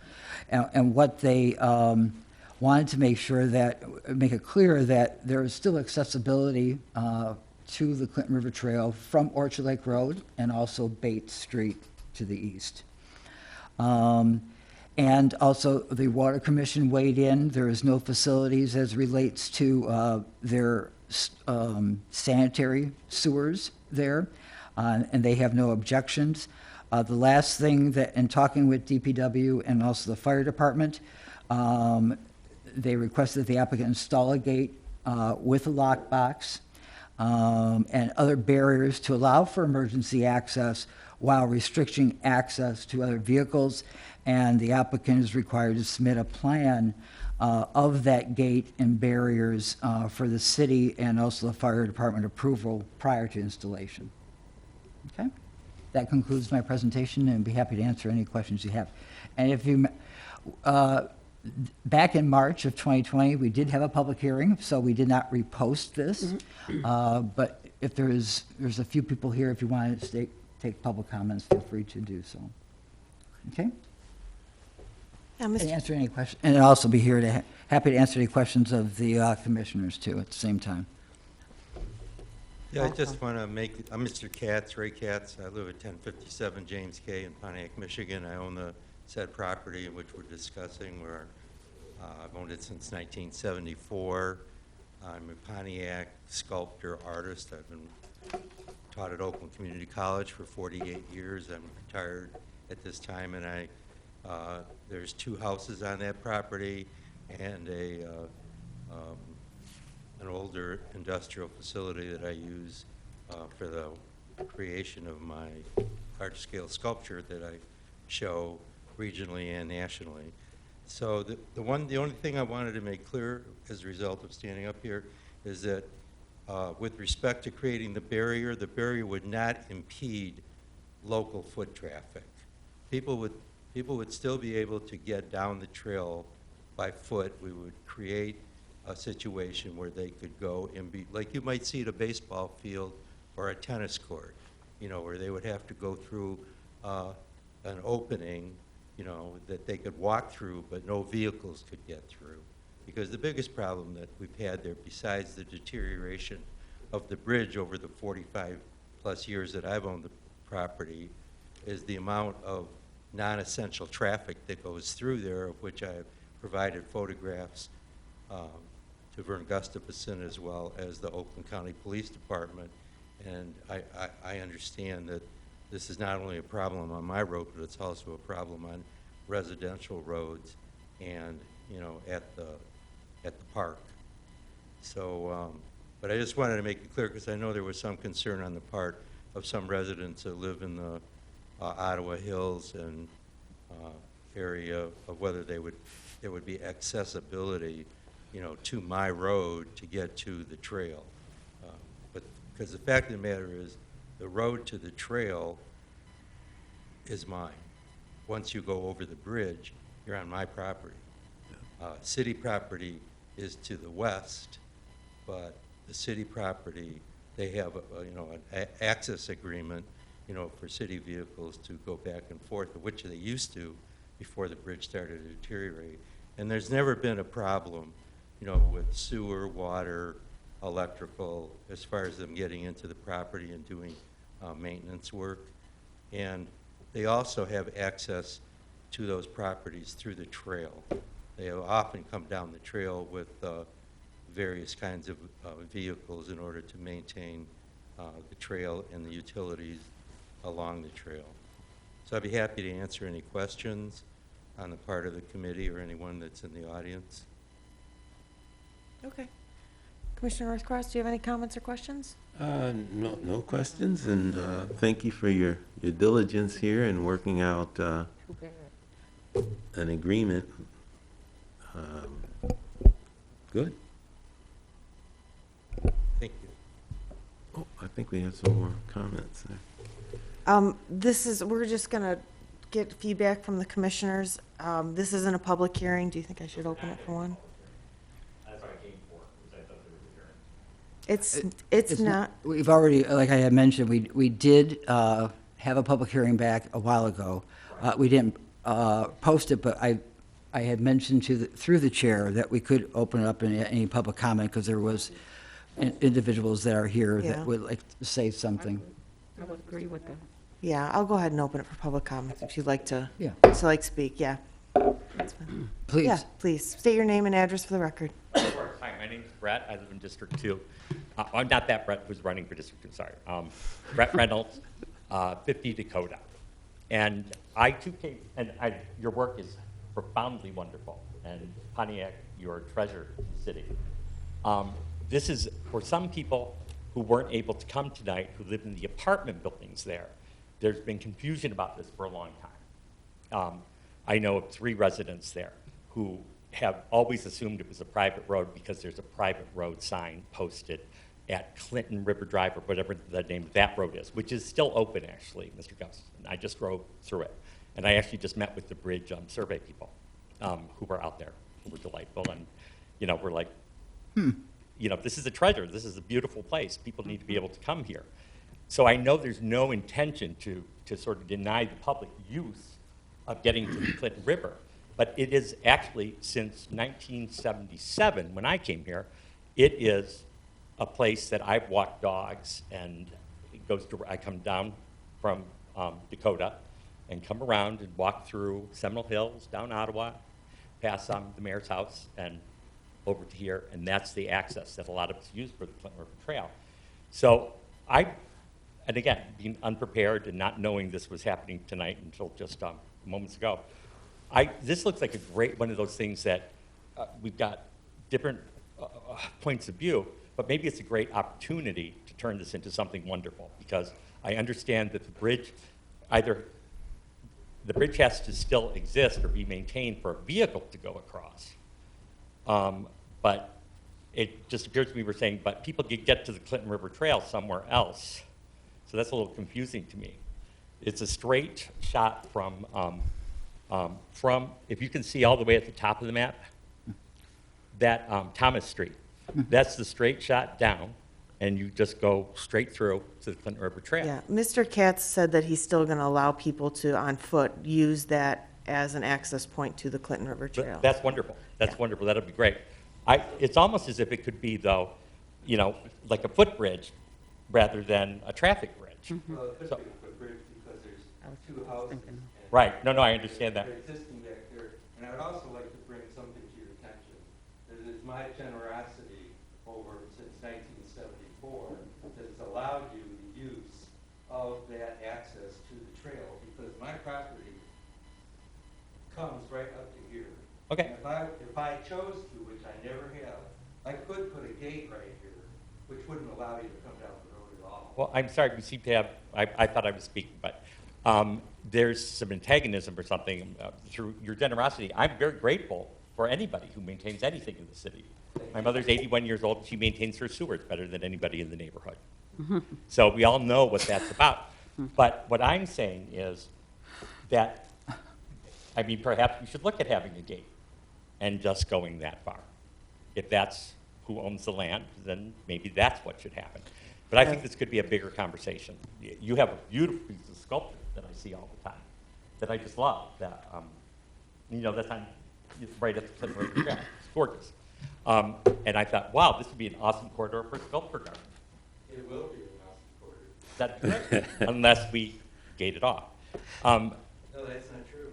and what they wanted to make it clear that there is still accessibility to the Clinton River Trail from Orchard Lake Road and also Bates Street to the east. And also, the Water Commission weighed in. There is no facilities as relates to their sanitary sewers there, and they have no objections. The last thing that, in talking with DPW and also the fire department, they requested that the applicant install a gate with a lockbox and other barriers to allow for emergency access while restricting access to other vehicles. and the applicant is required to submit a plan of that gate and barriers for the city and also the fire department approval prior to installation. Okay? That concludes my presentation, and I'd be happy to answer any questions you have. And if you, back in March of 2020, we did have a public hearing, so we did not repost this. But if there's a few people here, if you want to take public comments, feel free to do so. Okay? Yeah, And Mr. answer any questions, and I'll also be here to, happy to answer any questions of the commissioners too at the same time. Yeah, I just want to make, I'm Mr. Katz, Ray Katz. I live at 1057 James K in Pontiac, Michigan. I own the said property which we're discussing, where I've owned it since 1974. I'm a Pontiac sculptor, artist. I've been taught at Oakland Community College for 48 years. I'm retired at this time, and there's 2 houses on that property and an older industrial facility that I use for the creation of my large-scale sculpture that I show regionally and nationally. So the only thing I wanted to make clear as a result of standing up here is that with respect to creating the barrier would not impede local foot traffic. People would still be able to get down the trail by foot. We would create a situation where they could go and be, like you might see at a baseball field or a tennis court, you know, where they would have to go through an opening, you know, that they could walk through, but no vehicles could get through. Because the biggest problem that we've had there, besides the deterioration of the bridge over the 45-plus years that I've owned the property, is the amount of non-essential traffic that goes through there, of which I've provided photographs to Vern Gustafson as well as the Oakland County Police Department. And I understand that this is not only a problem on my road, but it's also a problem on residential roads and, you know, at the park. So, but I just wanted to make it clear, because I know there was some concern on the part of some residents that live in the Ottawa Hills and area of whether there would be accessibility, you know, to my road to get to the trail. But because the fact of the matter is, the road to the trail is mine. Once you go over the bridge, you're on my property. City property is to the west, but the city property, they have an access agreement, you know, for city vehicles to go back and forth, which they used to before the bridge started to deteriorate. And there's never been a problem, you know, with sewer, water, electrical, as far as them getting into the property and doing maintenance work. And they also have access to those properties through the trail. They often come down the trail with various kinds of vehicles in order to maintain the trail and the utilities along the trail. So I'd be happy to answer any questions on the part of the committee or anyone that's in the audience. Okay. Commissioner Northcross, do you have any comments or questions? No questions, and thank you for your diligence here in working out an agreement. Good. Thank you. Oh, I think we have some more comments there. We're just gonna get feedback from the commissioners. This isn't a public hearing. Do you think I should open it for one? That's what I came for, because I thought there was a hearing. It's not, We've already, like I had mentioned, we did have a public hearing back a while ago. We didn't post it, but I had mentioned through the chair that we could open it up in any public comment, because there was individuals that are here Yeah. that would like to say something. I would agree with that. yeah, I'll go ahead and open it for public comments if you'd like to. Yeah. To like speak, yeah. That's fine. Please. Yeah, please. State your name and address for the record. Hi, my name's Brett. I live in District 2. I'm not that Brett who's running for District 2, sorry. Brett Reynolds, 50 Dakota. And I too came, and your work is profoundly wonderful. And Pontiac, you're a treasure to the city. This is for some people who weren't able to come tonight, who live in the apartment buildings there. There's been confusion about this for a long time. I know of 3 residents there who have always assumed it was a private road because there's a private road sign posted at Clinton River Drive, or whatever the name of that road is, which is still open, actually, Mr. Gus. And I just drove through it. And I actually just met with the bridge survey people who were out there, who were delightful. And, you know, we're like, you know, this is a treasure. This is a beautiful place. People need to be able to come here. So I know there's no intention to sort of deny the public use of getting to the Clinton River. But it is actually, since 1977, when I came here, it is a place that I've walked dogs, and it goes to, I come down from Dakota and come around and walk through Seminole Hills, down Ottawa, past the mayor's house, and over to here, and that's the access that a lot of us use for the Clinton River Trail. So and again, being unprepared and not knowing this was happening tonight until just moments ago, this looks like a great one of those things that we've got different points of view, but maybe it's a great opportunity to turn this into something wonderful, because I understand that the bridge, either the bridge has to still exist or be maintained for a vehicle to go across. But it just appears to me we're saying, but people can get to the Clinton River Trail somewhere else. So that's a little confusing to me. It's a straight shot from, if you can see all the way at the top of the map, that Thomas Street. That's the straight shot down, and you just go straight through to the Clinton River Trail. Yeah, Mr. Katz said that he's still going to allow people to, on foot, use that as an access point to the Clinton River Trail. That's wonderful. That's Yeah. wonderful. That'll be great. It's almost as if it could be, though, you know, like a footbridge rather than a traffic bridge. Well, it could So- be a footbridge because there's 2 houses. and Right. No, I understand that. They're existing back there. And I would also like to bring something to your attention. That it's my generosity over since 1974 that has allowed you the use of that access to the trail, because my property comes right up to here. Okay. And if I chose to, which I never have, I could put a gate right here, which wouldn't allow you to come down the road at all. Well, I'm sorry, we seem to have, I thought I was speaking, but there's some antagonism or something through your generosity. I'm very grateful for anybody who maintains anything in the city. My mother's 81 years old, and she maintains her sewers better than anybody in the neighborhood. So we all know what that's about. But what I'm saying is that, I mean, perhaps we should look at having a gate and just going that far. If that's who owns the land, then maybe that's what should happen. But I think this could be a bigger conversation. You have a beautiful piece of sculpture that I see all the time, that I just love. That you know, that's on right at the Clinton River Trail. It's gorgeous. And I thought, wow, this would be an awesome corridor for a sculpture garden. It will be an awesome corridor. That's great, unless we gate it off. No, that's not true.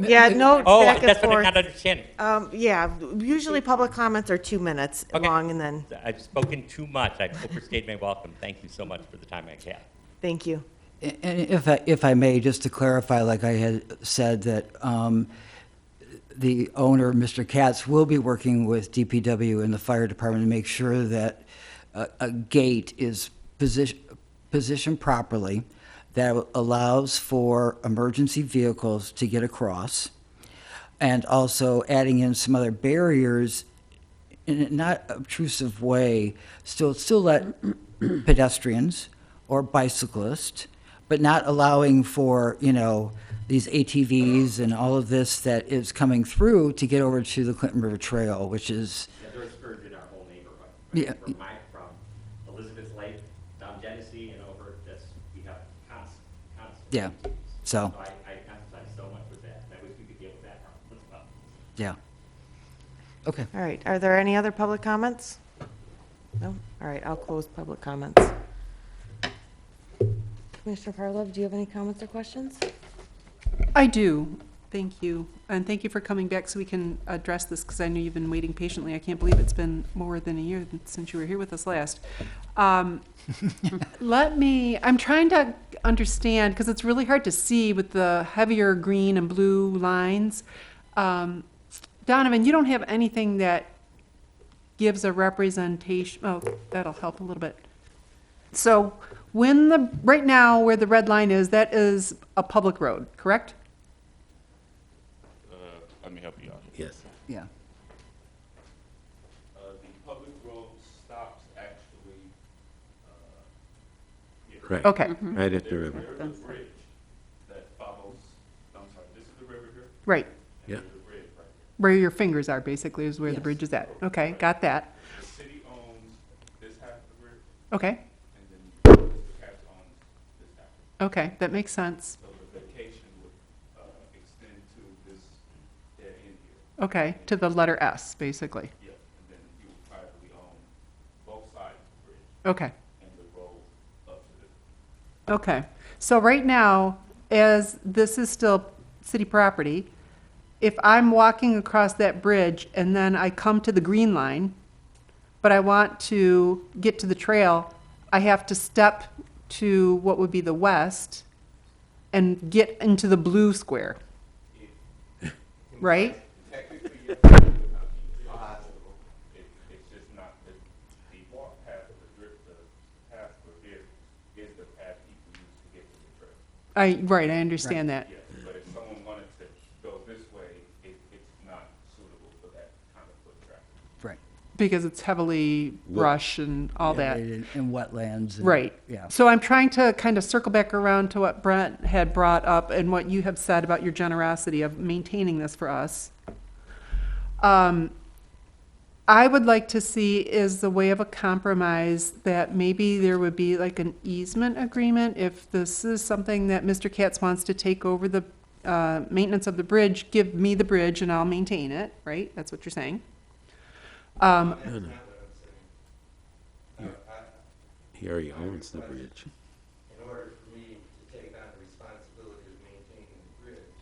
Yeah, no Oh, back and that's what I'm forth. not understanding. Yeah, usually public comments are 2 minutes Okay. long, and then, I've spoken too much. I've overstayed my welcome. Thank you so much for the time I had. thank you. And if I may, just to clarify, like I had said, that the owner, Mr. Katz, will be working with DPW and the fire department to make sure that a gate is positioned properly, that allows for emergency vehicles to get across, and also adding in some other barriers in a not obtrusive way, still let pedestrians or bicyclists, but not allowing for, you know, these ATVs and all of this that is coming through to get over to the Clinton River Trail, which is, Yeah, there's scourge in our whole neighborhood. Yeah. From Elizabeth Lake down Genesee and over this, we have constant. yeah, so, I empathize so much with that, and I wish we could get that help as well. yeah. Okay. All right, are there any other public comments? No? All right, I'll close public comments. Commissioner Parlov, do you have any comments or questions? I do. Thank you. And thank you for coming back so we can address this, because I know you've been waiting patiently. I can't believe it's been more than a year since you were here with us last. I'm trying to understand, because it's really hard to see with the heavier green and blue lines. Donovan, you don't have anything that gives a representation, oh, that'll help a little bit. So right now where the red line is, that is a public road, correct? me help you out. Yes. Yeah. The public road stops actually, here. Right. Okay, Right at the river. There's a bridge that follows, I'm sorry, this is the river here, right. Yeah. and there's a bridge right here. Where your fingers are, basically, is where the Yes. bridge is at. Okay, got that. The city owns this half of the bridge, Okay, and then Mr. Katz owns this half. okay, that makes sense. So the vacation would extend to this dead end here. Okay, to the letter S, basically. Yeah, and then you would privately own both sides of the bridge Okay, and the road up to this. okay. So right now, as this is still city property, if I'm walking across that bridge and then I come to the green line, but I want to get to the trail, I have to step to what would be the west and get into the blue square. Right? Technically, yes, it would not be possible. It's just not, the walk path of the path for here is the path people use to get to the trail. Right, I understand that. Yes, but if someone wanted to go this way, it's not suitable for that kind of foot traffic. Right. Because it's heavily brush and all that. And wetlands. and- Right. Yeah. So I'm trying to kind of circle back around to what Brent had brought up and what you have said about your generosity of maintaining this for us. I would like to see is the way of a compromise that maybe there would be like an easement agreement if this is something that Mr. Katz wants to take over the maintenance of the bridge, give me the bridge and I'll maintain it, right? That's what you're saying. He already owns the bridge. In order for me to take on the responsibility of maintaining the bridge,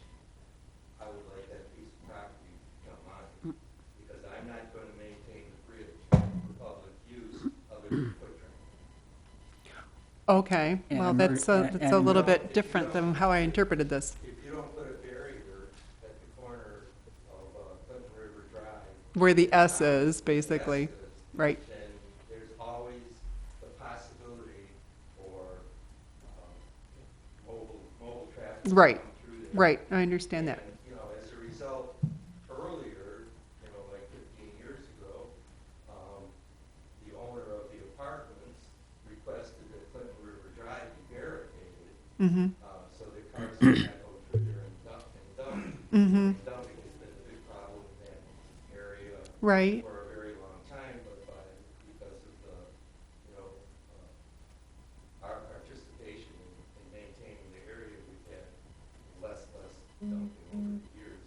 I would like that piece of property to become mine. Because I'm not going to maintain the bridge for public use other than foot traffic. Okay, And well, emer- that's a and- little bit different than how I interpreted this, If you don't put a barrier at the corner of Clinton River Drive. where the S is, basically, right? Then there's always the possibility for mobile traffic to Right, come through there. right, I understand that. And, you know, as a result, earlier, you know, like 15 years ago, the owner of the apartments requested that Clinton River Drive be barricaded, Mm-hmm, so that cars could not go through there and dump. mm-hmm, Dumping has been a big problem in that area right, for a very long time, but because of the, you know, our participation in maintaining the area, we've had less dumping over the years.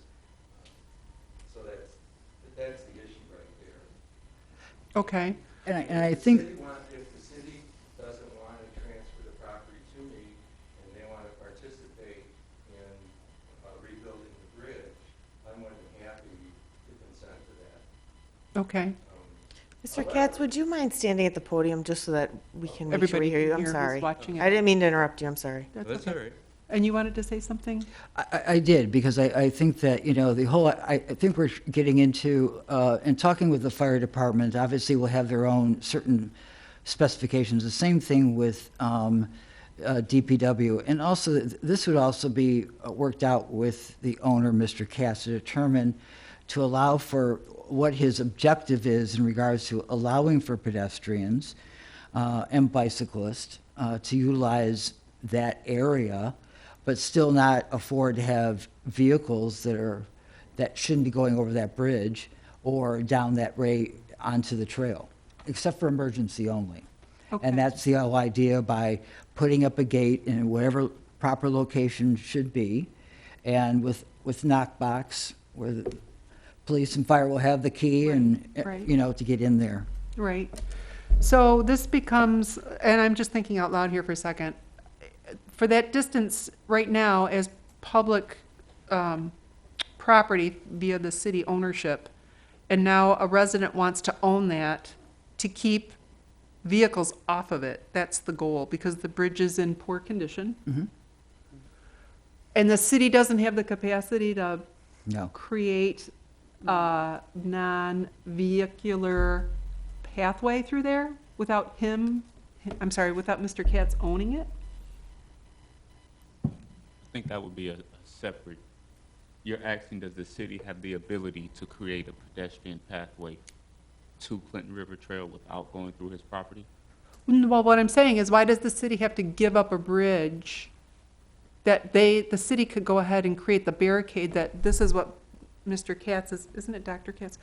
So that's the issue right there. okay, And I think, If the city doesn't want to transfer the property to me, and they want to participate in rebuilding the bridge, I'm more than happy to consent to that. okay. Mr. Katz, would you mind standing at the podium just so that we can make sure Everybody we hear you? can I'm hear who's sorry. watching it. I didn't mean to interrupt you, I'm sorry. That's all right. And you wanted to say something? I did, because I think that, you know, the whole, I think we're getting into, and talking with the fire department, obviously will have their own certain specifications. The same thing with DPW. And also, this would also be worked out with the owner, Mr. Cass, to determine, to allow for what his objective is in regards to allowing for pedestrians and bicyclists to utilize that area, but still not afford to have vehicles that shouldn't be going over that bridge or down that way onto the trail, except for emergency only. Okay. And that's the whole idea, by putting up a gate in whatever proper location should be, and with knockbox, where the police and fire will have the key and, Right. you know, to get in there. Right. So this becomes, and I'm just thinking out loud here for a second, for that distance right now as public property via the city ownership, and now a resident wants to own that to keep vehicles off of it. That's the goal, because the bridge is in poor condition. Mhm. And the city doesn't have the capacity to No. create a non-vehicular pathway through there without without Mr. Katz owning it? I think that would be a separate You're asking, does the city have the ability to create a pedestrian pathway to Clinton River Trail without going through his property? Well, what I'm saying is, why does the city have to give up a bridge that the city could go ahead and create the barricade that, this is what Mr. Katz is, isn't it Dr. Katz,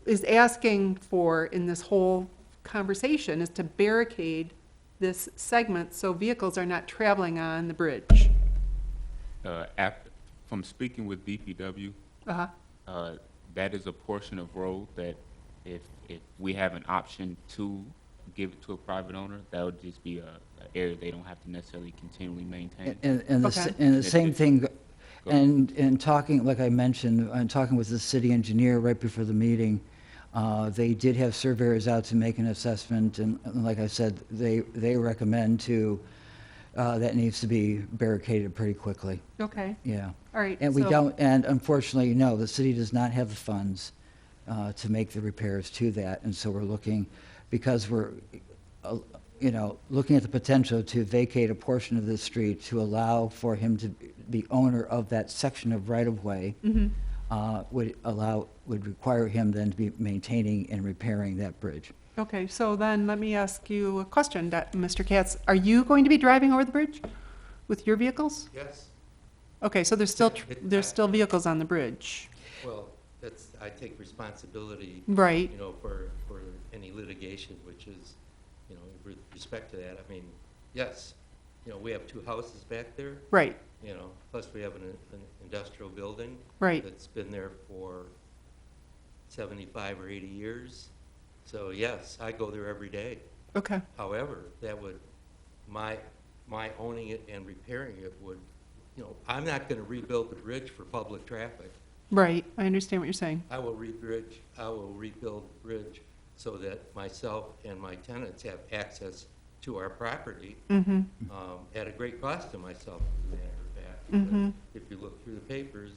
is asking for in this whole conversation, is to barricade this segment so vehicles are not traveling on the bridge. From speaking with DPW, Uh-huh. that is a portion of road that if we have an option to give it to a private owner, that would just be a area they don't have to necessarily continually maintain. And Okay. the same thing, and talking, like I mentioned, I'm talking with the city engineer right before the meeting. They did have surveyors out to make an assessment, and like I said, they recommend that needs to be barricaded pretty quickly, Okay, yeah. all right. And we so- don't, and unfortunately, no, the city does not have the funds to make the repairs to that, and so we're looking, because we're, looking at the potential to vacate a portion of the street to allow for him to, the owner of that section of right-of-way, would require him then to be maintaining and repairing that bridge. Okay, so then let me ask you a question, Mr. Katz. Are you going to be driving over the bridge with your vehicles? Yes. Okay, so there's still vehicles on the bridge. Well, I take responsibility, Right. for any litigation, which is, with respect to that, I mean, yes, we have 2 houses back there, Right, plus we have an industrial building. Right. That's been there for 75 or 80 years. So yes, I go there every day. okay, However, that would, my owning it and repairing it would, I'm not gonna rebuild the bridge for public traffic. right. I understand what you're saying. I will rebuild the bridge so that myself and my tenants have access to our property at a great cost to myself, as a matter of fact. Because if you look through the papers,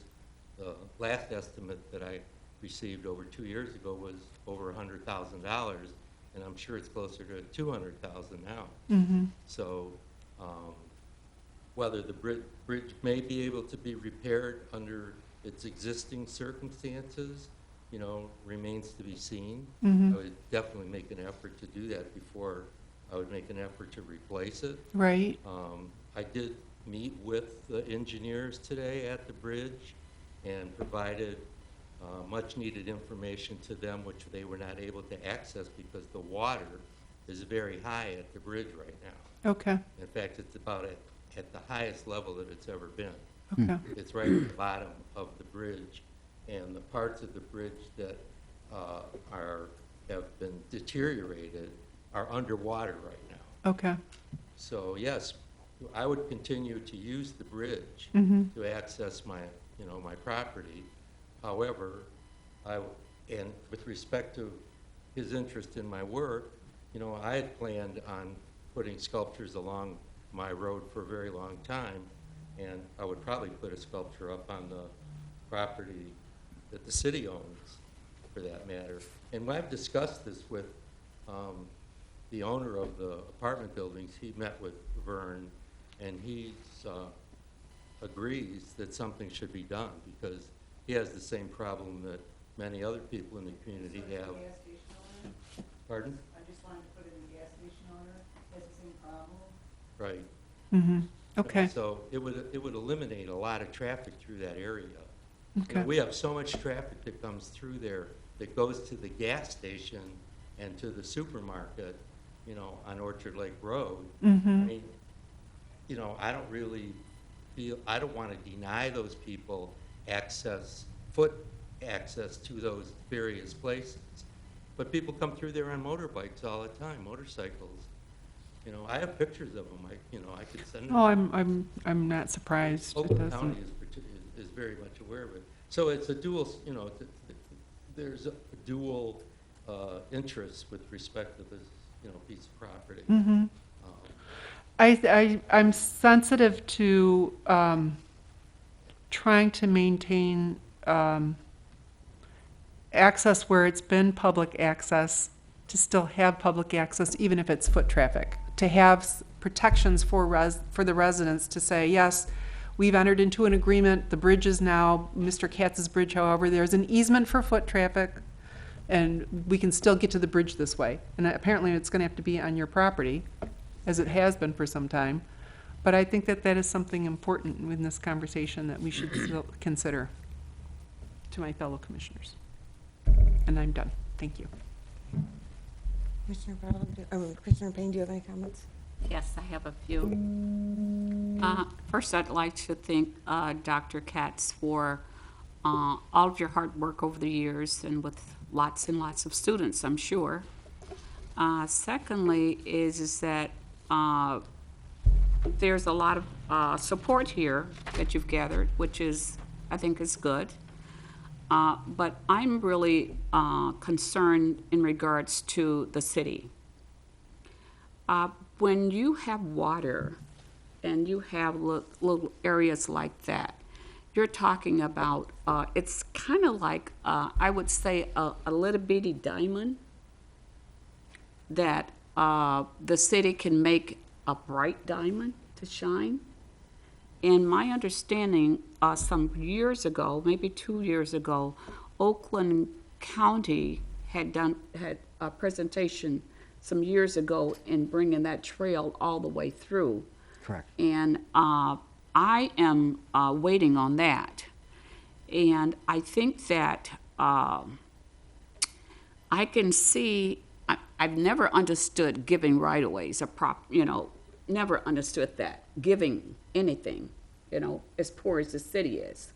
the last estimate that I received over 2 years ago was over $100,000, and I'm sure it's closer to $200,000 now. So whether the bridge may be able to be repaired under its existing circumstances, remains to be seen. I would definitely make an effort to do that before I would make an effort to replace it. Right, I did meet with the engineers today at the bridge and provided much-needed information to them, which they were not able to access because the water is very high at the bridge right now. okay, In fact, it's about at the highest level that it's ever been. okay, It's right at the bottom of the bridge, and the parts of the bridge that have been deteriorated are underwater right now. okay, So yes, I would continue to use the bridge to access my property. However, and with respect to his interest in my work, I had planned on putting sculptures along my road for a very long time, and I would probably put a sculpture up on the property that the city owns, for that matter. And when I've discussed this with the owner of the apartment buildings, he met with Vern, and he agrees that something should be done, because he has the same problem that many other people in the community have. Pardon? I just wanted to put in the gas station owner, has the same problem. Right. okay, So it would eliminate a lot of traffic through that area. okay, We have so much traffic that comes through there that goes to the gas station and to the supermarket, on Orchard Lake Road. I mean, I don't really feel, I don't want to deny those people foot access to those various places. But people come through there on motorbikes all the time, motorcycles. I have pictures of them. I could send them. oh, I'm not surprised. It Oakland doesn't. County is very much aware of it. So it's a dual, there's a dual interest with respect to this, piece of property. I'm sensitive to trying to maintain access where it's been public access, to still have public access, even if it's foot traffic, to have protections for the residents to say, yes, We've entered into an agreement, the bridge is now Mr. Katz's bridge, however, there's an easement for foot traffic, and we can still get to the bridge this way. And apparently, it's gonna have to be on your property, as it has been for some time. But I think that that is something important in this conversation that we should still consider to my fellow commissioners. And I'm done. Thank you. Commissioner Payne, do you have any comments? Yes, I have a few. First, I'd like to thank Dr. Katz for all of your hard work over the years and with lots and lots of students, I'm sure. Secondly, is that there's a lot of support here that you've gathered, which is, I think, is good. But I'm really concerned in regards to the city. When you have water and you have little areas like that, you're talking about, it's kind of like, I would say, a little bitty diamond that the city can make a bright diamond to shine. And my understanding, some years ago, maybe 2 years ago, Oakland County had a presentation some years ago in bringing that trail all the way through. Correct. And I am waiting on that. And I think that I can see, I've never understood giving right-of-ways, never understood that, giving anything, as poor as the city is.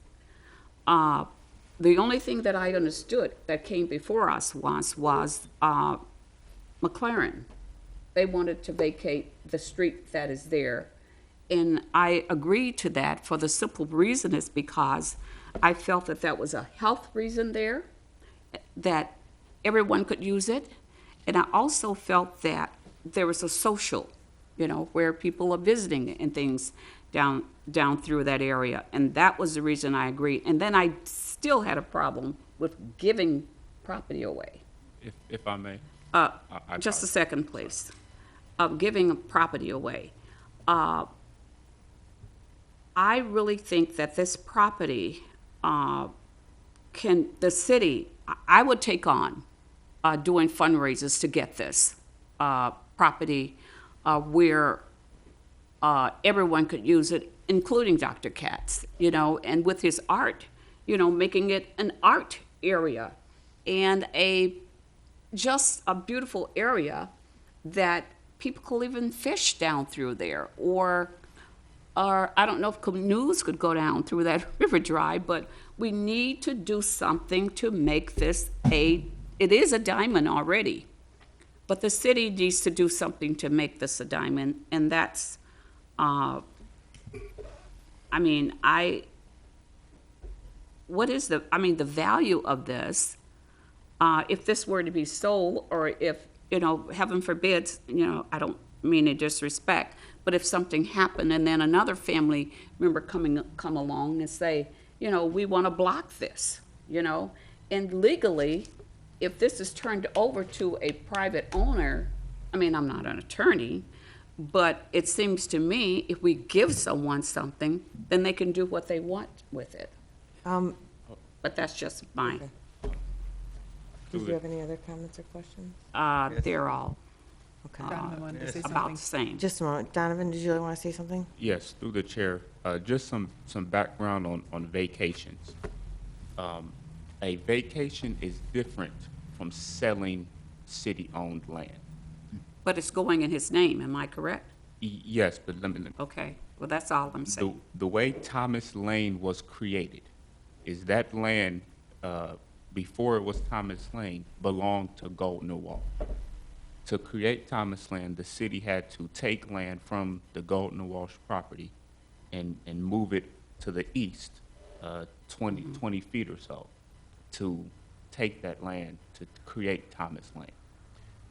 The only thing that I understood that came before us was McLaren. They wanted to vacate the street that is there. And I agreed to that for the simple reason is because I felt that that was a health reason there, that everyone could use it. And I also felt that there was a social, where people are visiting and things down through that area. And that was the reason I agreed. And then I still had a problem with giving property away. If I may. Just a second, please. Of giving property away. I really think that this property the city, I would take on doing fundraisers to get this property where everyone could use it, including Dr. Katz, and with his art, making it an art area and just a beautiful area that people could even fish down through there, or I don't know if canoes could go down through that river drive, but we need to do something to make this it is a diamond already, but the city needs to do something to make this a diamond, and that's, what is the value of this? If this were to be sold, or if, heaven forbid, I don't mean in disrespect, but if something happened and then another family member come along and say, we want to block this, and legally, if this is turned over to a private owner, I'm not an attorney, but it seems to me if we give someone something, then they can do what they want with it. But that's just mine. Okay. Do you have any other comments or questions? They're all Okay. Donovan wanted to say about something. the same. Just a moment. Donovan, did you want to say something? Yes, through the chair. Just some background on vacations. A vacation is different from selling city-owned land. But it's going in his name, am I correct? Yes, but let me, Okay, well, that's all I'm saying. the way Thomas Lane was created is that land, before it was Thomas Lane, belonged to Golden Wall. To create Thomas Lane, the city had to take land from the Golden Walsh property and move it to the east, 20 feet or so, to take that land to create Thomas Lane.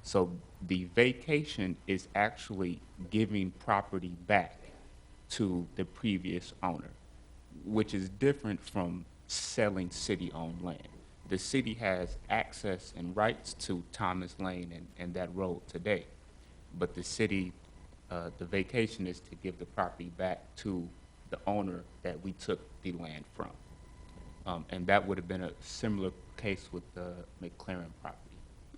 So the vacation is actually giving property back to the previous owner, which is different from selling city-owned land. The city has access and rights to Thomas Lane and that road today, but the city, the vacation is to give the property back to the the owner that we took the land from. And that would have been a similar case with the McLaren property.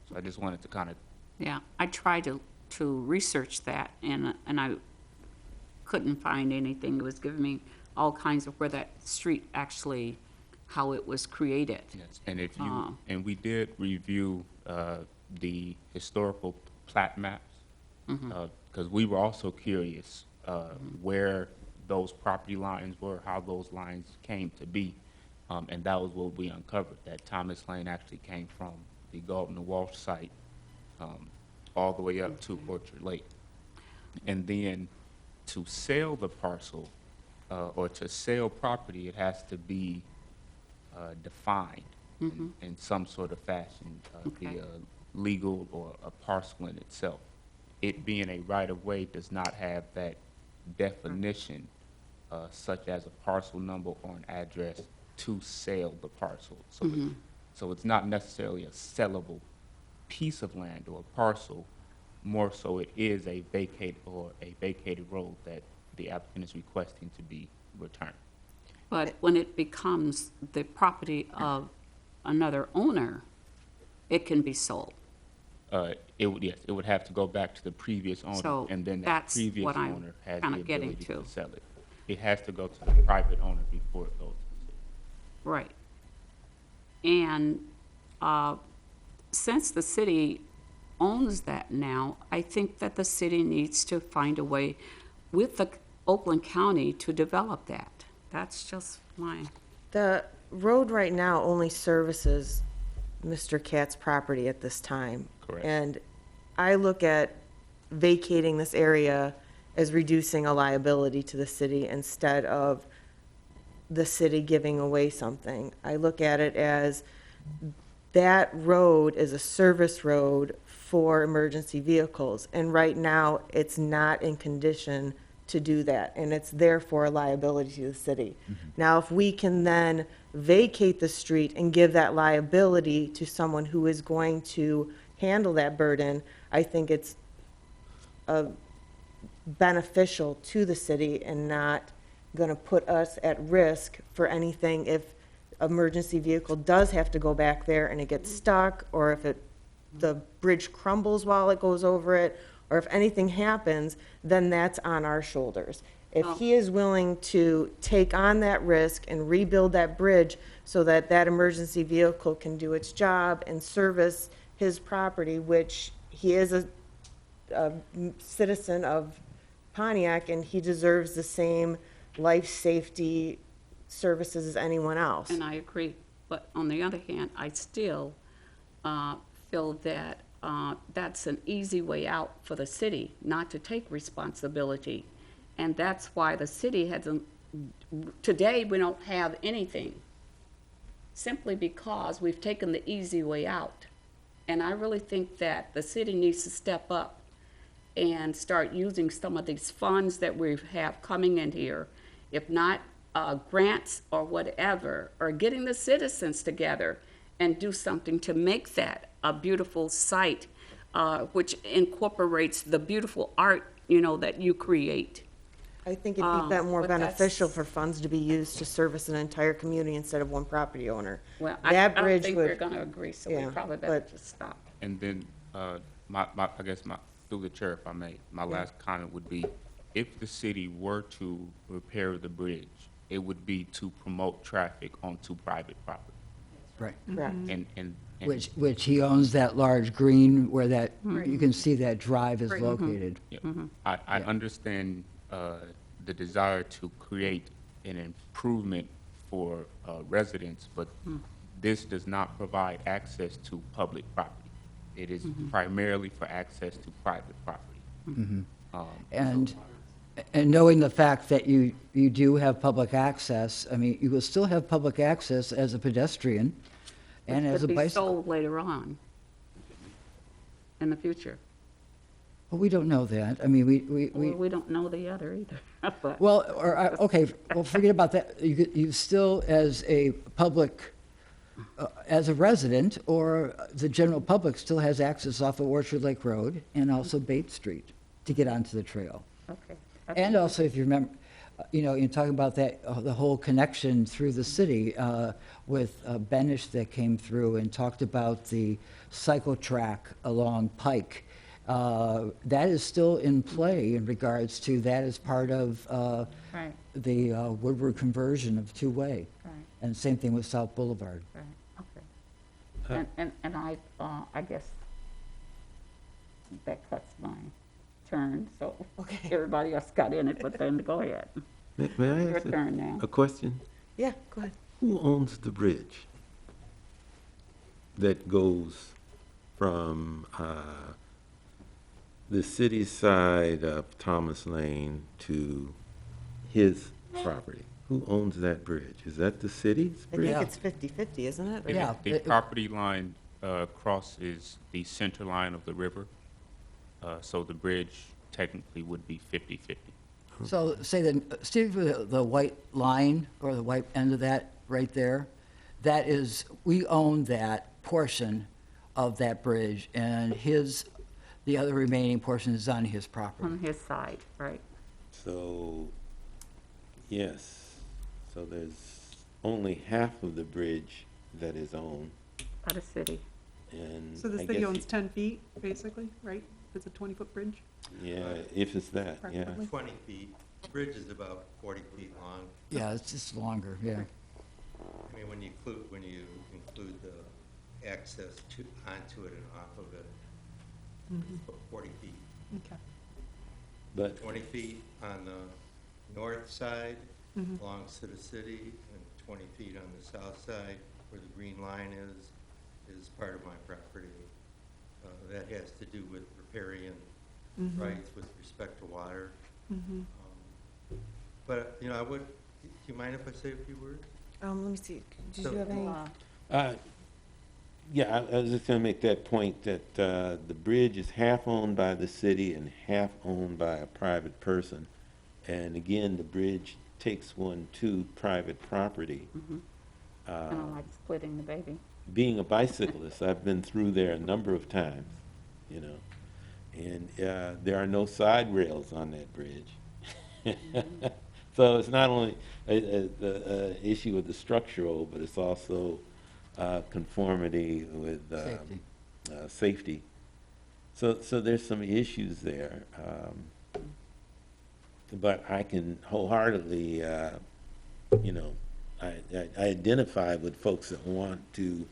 So I just wanted to kind of, Yeah, I tried to research that, and I couldn't find anything. It was giving me all kinds of where that street actually, how it was created. yes, and if you, and we did review the historical plat maps, because we were also curious where those property lines were, how those lines came to be. And that was what we uncovered, that Thomas Lane actually came from the Gardner Walsh site all the way up to Orchard Lake. And then to sell the parcel or to sell property, it has to be defined in some sort of fashion, Okay. via legal or a parcel in itself. It being a right-of-way does not have that definition, such as a parcel number or an address to sell the parcel. So it's not necessarily a sellable piece of land or a parcel, more so it is a vacated road that the applicant is requesting to be returned. But when it becomes the property of another owner, it can be sold. It would, yes, it would have to go back to the previous owner, So and then that that's previous what I'm owner has the kinda getting ability to. to sell it. It has to go to the private owner before it goes to the city. Right. And since the city owns that now, I think that the city needs to find a way with the Oakland County to develop that. That's just my, The road right now only services Mr. Katz's property at this time. Correct. And I look at vacating this area as reducing a liability to the city instead of the city giving away something. I look at it as that road is a service road for emergency vehicles. And right now, it's not in condition to do that, and it's therefore a liability to the city. Now, if we can then vacate the street and give that liability to someone who is going to handle that burden, I think it's beneficial to the city and not going to put us at risk for anything if emergency vehicle does have to go back there and it gets stuck, or if the bridge crumbles while it goes over it, or if anything happens, then that's on our shoulders. If he is willing to take on that risk and rebuild that bridge so that that emergency vehicle can do its job and service his property, which he is a citizen of Pontiac, and he deserves the same life safety services as anyone else. and I agree. But on the other hand, I still feel that that's an easy way out for the city not to take responsibility. And that's why the city hasn't, today, we don't have anything, simply because we've taken the easy way out. And I really think that the city needs to step up and start using some of these funds that we have coming in here, if not grants or whatever, or getting the citizens together and do something to make that a beautiful site, which incorporates the beautiful art, that you create. I think it'd be more but that's- beneficial for funds to be used to service an entire community instead of one property owner. Well, I That don't bridge think we're would, gonna agree, so we yeah, probably better but- just stop. And then, I guess through the chair, if I may, my last comment would be, if the city were to repair the bridge, it would be to promote traffic onto private property. Right. correct. And Which he owns that large green where that, you can see that drive is located. yeah, I understand the desire to create an improvement for residents, but this does not provide access to public property. It is primarily for access to private property. And knowing the fact that you do have public access, I mean, you will still have public access as a pedestrian and as a Could be bicycle. sold later on, in the future. Well, we don't know that. I mean, We don't know the other either, but. well, okay, well, forget about that. You still, as a public, as a resident, or the general public still has access off of Orchard Lake Road and also Bates Street to get onto the trail. Okay. And also, if you remember, You know, you're talking about that, the whole connection through the city with Benish that came through and talked about the cycle track along Pike. That is still in play in regards to that as part of Right, the Woodward conversion of two-way. right, And same thing with South Boulevard. right, okay. And I guess that cuts my turn, so Okay. everybody else got in it, but then go ahead. May I Your ask turn now. a question? Yeah, go ahead. Who owns the bridge that goes from the city side of Thomas Lane to his property? Who owns that bridge? Is that the city's I bridge? think it's 50/50, isn't it? Yeah. The property line crosses the center line of the river, so the bridge technically would be 50/50. So say that, Steve, the white line or the white end of that right there, that is, we own that portion of that bridge and the other remaining portion is on his property. On his side, right. So, yes, so there's only half of the bridge that is owned, By the city. and So the I city guess owns 10 feet, basically, right? It's a 20-foot bridge? Yeah, if it's that, yeah. Preferably. 20 feet. The bridge is about 40 feet long. Yeah, it's just longer, yeah. I mean, when you include the access onto it and off of it, it's about 40 feet. Okay. But 20 feet on the north side belongs to the city, and 20 feet on the south side, where the green line is part of my property. That has to do with riparian rights with respect to water. But, you know, do you mind if I say a few words? Let me see. Did So- you have any? yeah, I was just gonna make that point that the bridge is half owned by the city and half owned by a private person. And again, the bridge takes one to private property. Kind of like splitting the baby. Being a bicyclist, I've been through there a number of times, you know, and there are no side rails on that bridge. So it's not only the issue with the structural, but it's also conformity with Safety. safety. So there's some issues there. But I can wholeheartedly, you know, I identify with folks that want to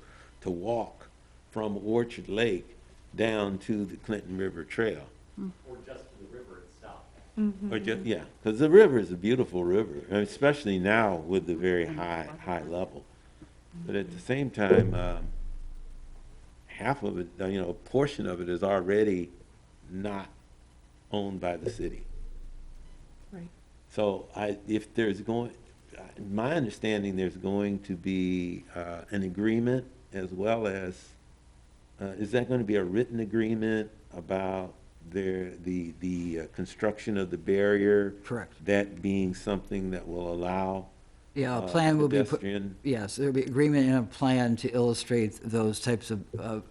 walk from Orchard Lake down to the Clinton River Trail. Or just to the river itself. Or just, yeah, because the river is a beautiful river, and especially now with the very high level. But at the same time, half of it, you know, a portion of it is already not owned by the city. Right. So if there's my understanding, there's going to be an agreement as well as, is that going to be a written agreement about the construction of the barrier? Correct. That being something that will allow Yeah, a plan will be put, pedestrian? yes, there'll be agreement and a plan to illustrate those types of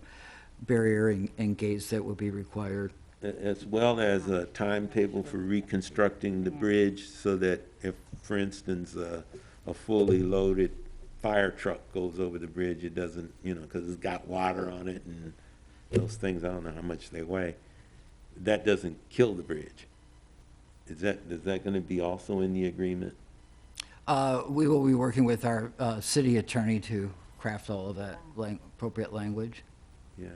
barrier and gates that will be required. As well as a timetable for reconstructing the bridge so that if, for instance, a fully loaded fire truck goes over the bridge, it doesn't, you know, because it's got water on it and those things, I don't know how much they weigh, that doesn't kill the bridge. Is that going to be also in the agreement? We will be working with our city attorney to craft all of that appropriate language. Yeah,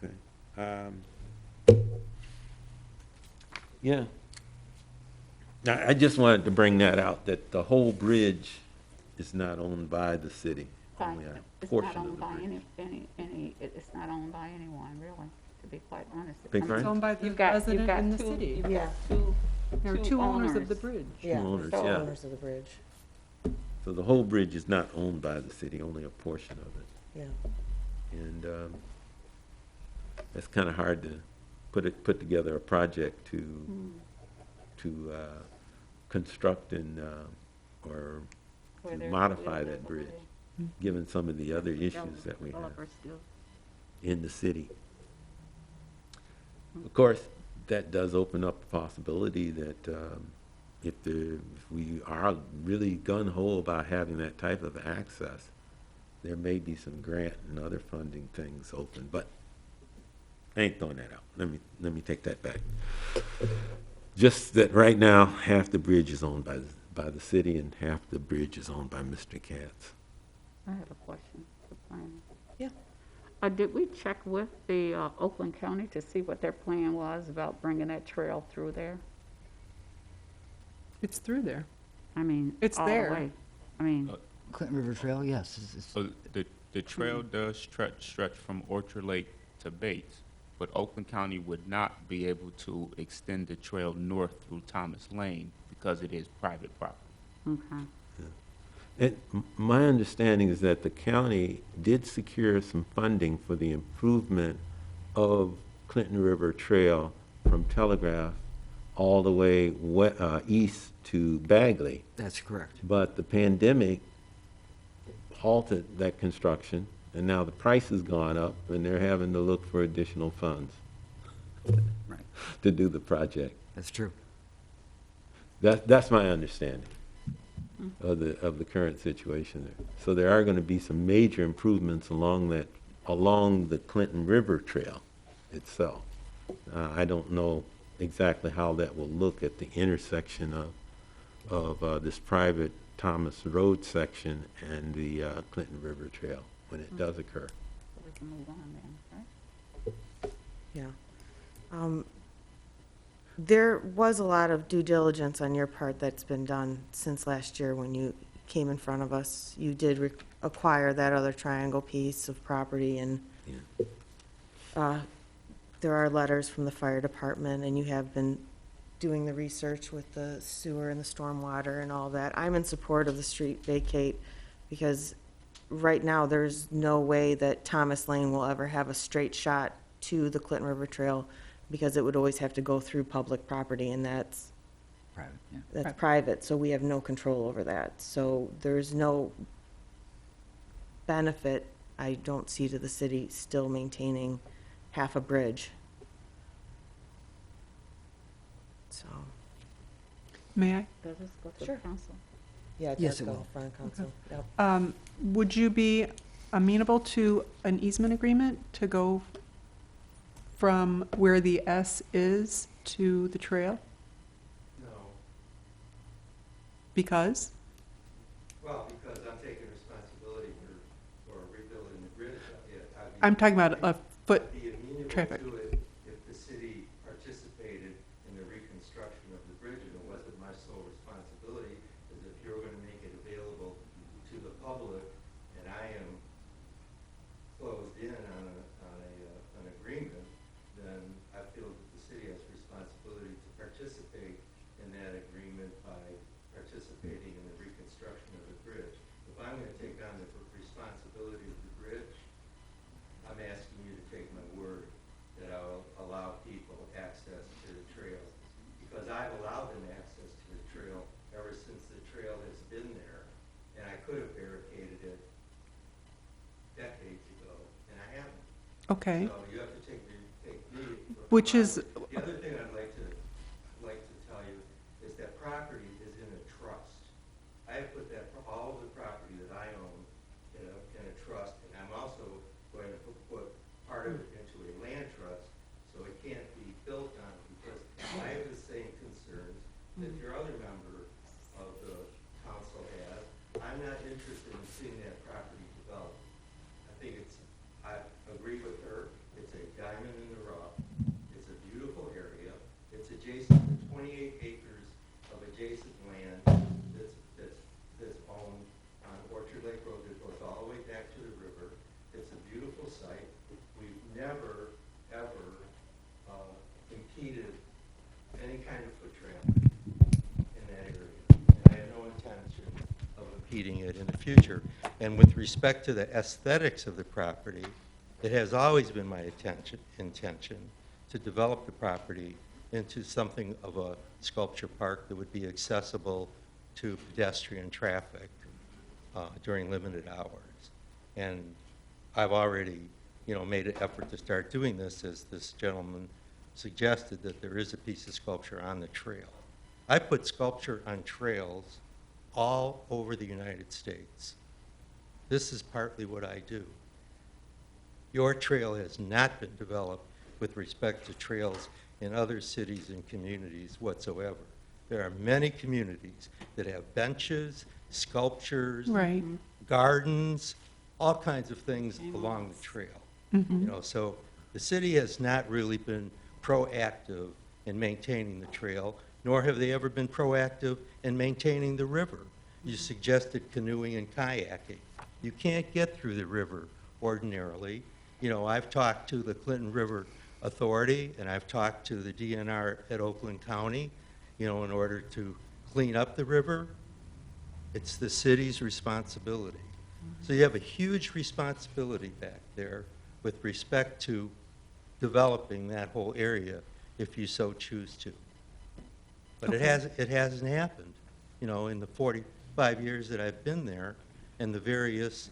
okay. Yeah. I just wanted to bring that out, that the whole bridge is not owned by the city, only a It's portion not of owned the by bridge. it's not owned by anyone, really, to be quite honest. Beg I mean, pardon? It's owned by the You've got resident in the two- city. You've Yeah. got two There are two owners of the owners. bridge. Yeah, owners, the yeah. owners of the bridge. So the whole bridge is not owned by the city, only a portion of it. Yeah. And it's kind of hard to put together a project to construct and or Where to they're modify really that bridge, livable. given some of the other issues that we have Developers do. in the city. Of course, that does open up the possibility that if we are really gun-ho about having that type of access, there may be some grant and other funding things open, but I ain't throwing that out. Let me take that back. Just that right now, half the bridge is owned by the city and half the bridge is owned by Mr. Katz. I have a question for Brian. Yeah. Did we check with the Oakland County to see what their plan was about bringing that trail through there? It's through there. I mean, It's all the there. way. I mean, Clinton River Trail, yes. So the trail does stretch from Orchard Lake to Bates, but Oakland County would not be able to extend the trail north through Thomas Lane because it is private property. okay. And my understanding is that the county did secure some funding for the improvement of Clinton River Trail from Telegraph all the way east to Bagley. That's correct. But the pandemic halted that construction, and now the price has gone up, and they're having to look for additional funds Right. to do the project. That's true. That's my understanding of the current situation there. So there are going to be some major improvements along the Clinton River Trail itself. I don't know exactly how that will look at the intersection of this private Thomas Road section and the Clinton River Trail when it does occur. We can move on then, right? Yeah. There was a lot of due diligence on your part that's been done since last year when you came in front of us. You did acquire that other triangle piece of property, and there are letters from the fire department, and you have been doing the research with the sewer and the stormwater and all that. I'm in support of the street vacate because right now there's no way that Thomas Lane will ever have a straight shot to the Clinton River Trail because it would always have to go through public property, and that's Private, yeah. that's private, so we have no control over that. So there's no benefit, I don't see, to the city still maintaining half a bridge. So, May I? Does this go to Sure. the council? yeah, it Yes, does it go will. front council. Yep. Would you be amenable to an easement agreement to go from where the S is to the trail? No, Because? well, because I'm taking responsibility for rebuilding the bridge. I'm talking about a foot I'd be amenable traffic. to it if the city participated in the reconstruction of the bridge, and it wasn't my sole responsibility, is if you're gonna make it available to the public, and I am closed in on an agreement, then I feel that the city has responsibility to participate in that agreement by participating in the reconstruction of the bridge. If I'm gonna take on the responsibility of the bridge, I'm asking you to take my word that I'll allow people access to the trail. Because I've allowed them access to the trail ever since the trail has been there, and I could have barricaded it decades ago, and I haven't. Okay. So you have to take me. Which is- The other thing I'd like to tell you is that property is in a trust. I have put all of the property that I own in a trust, and I'm also going to put part of it into a land trust, so it can't be built on, because I have the same concerns that your other member of the council has. I'm not interested in seeing that property developed. I agree with her, it's a diamond in the rough, it's a beautiful area, it's adjacent to 28 acres of adjacent land that's owned on Orchard Lake Road that goes all the way back to the river. It's a beautiful site. We've never, ever impeded any kind of foot traffic in that area. And I have no intention of impeding it in the future. And with respect to the aesthetics of the property, it has always been my intention to develop the property into something of a sculpture park that would be accessible to pedestrian traffic during limited hours. And I've already, made an effort to start doing this, as this gentleman suggested, that there is a piece of sculpture on the trail. I put sculpture on trails all over the United States. This is partly what I do. Your trail has not been developed with respect to trails in other cities and communities whatsoever. There are many communities that have benches, sculptures, Right. gardens, all kinds of things along the trail. You know, so the city has not really been proactive in maintaining the trail, nor have they ever been proactive in maintaining the river. You suggested canoeing and kayaking. You can't get through the river ordinarily. You know, I've talked to the Clinton River Authority, and I've talked to the DNR at Oakland County, you know, in order to clean up the river. It's the city's responsibility. So you have a huge responsibility back there with respect to developing that whole area if you so choose to. But it hasn't happened, you know, in the 45 years that I've been there, and the various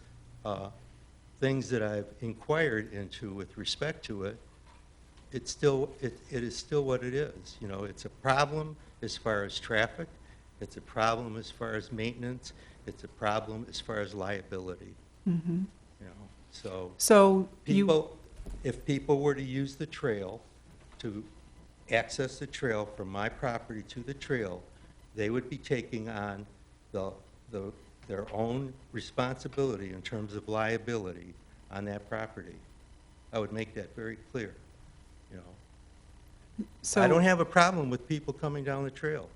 things that I've inquired into with respect to it. It is still what it is. You know, it's a problem as far as traffic. It's a problem as far as maintenance. It's a problem as far as liability. You know, So you, people, if people were to use the trail to access the trail from my property to the trail, they would be taking on their own responsibility in terms of liability on that property. I would make that very clear, you know. so. I don't have a problem with people coming down the trail.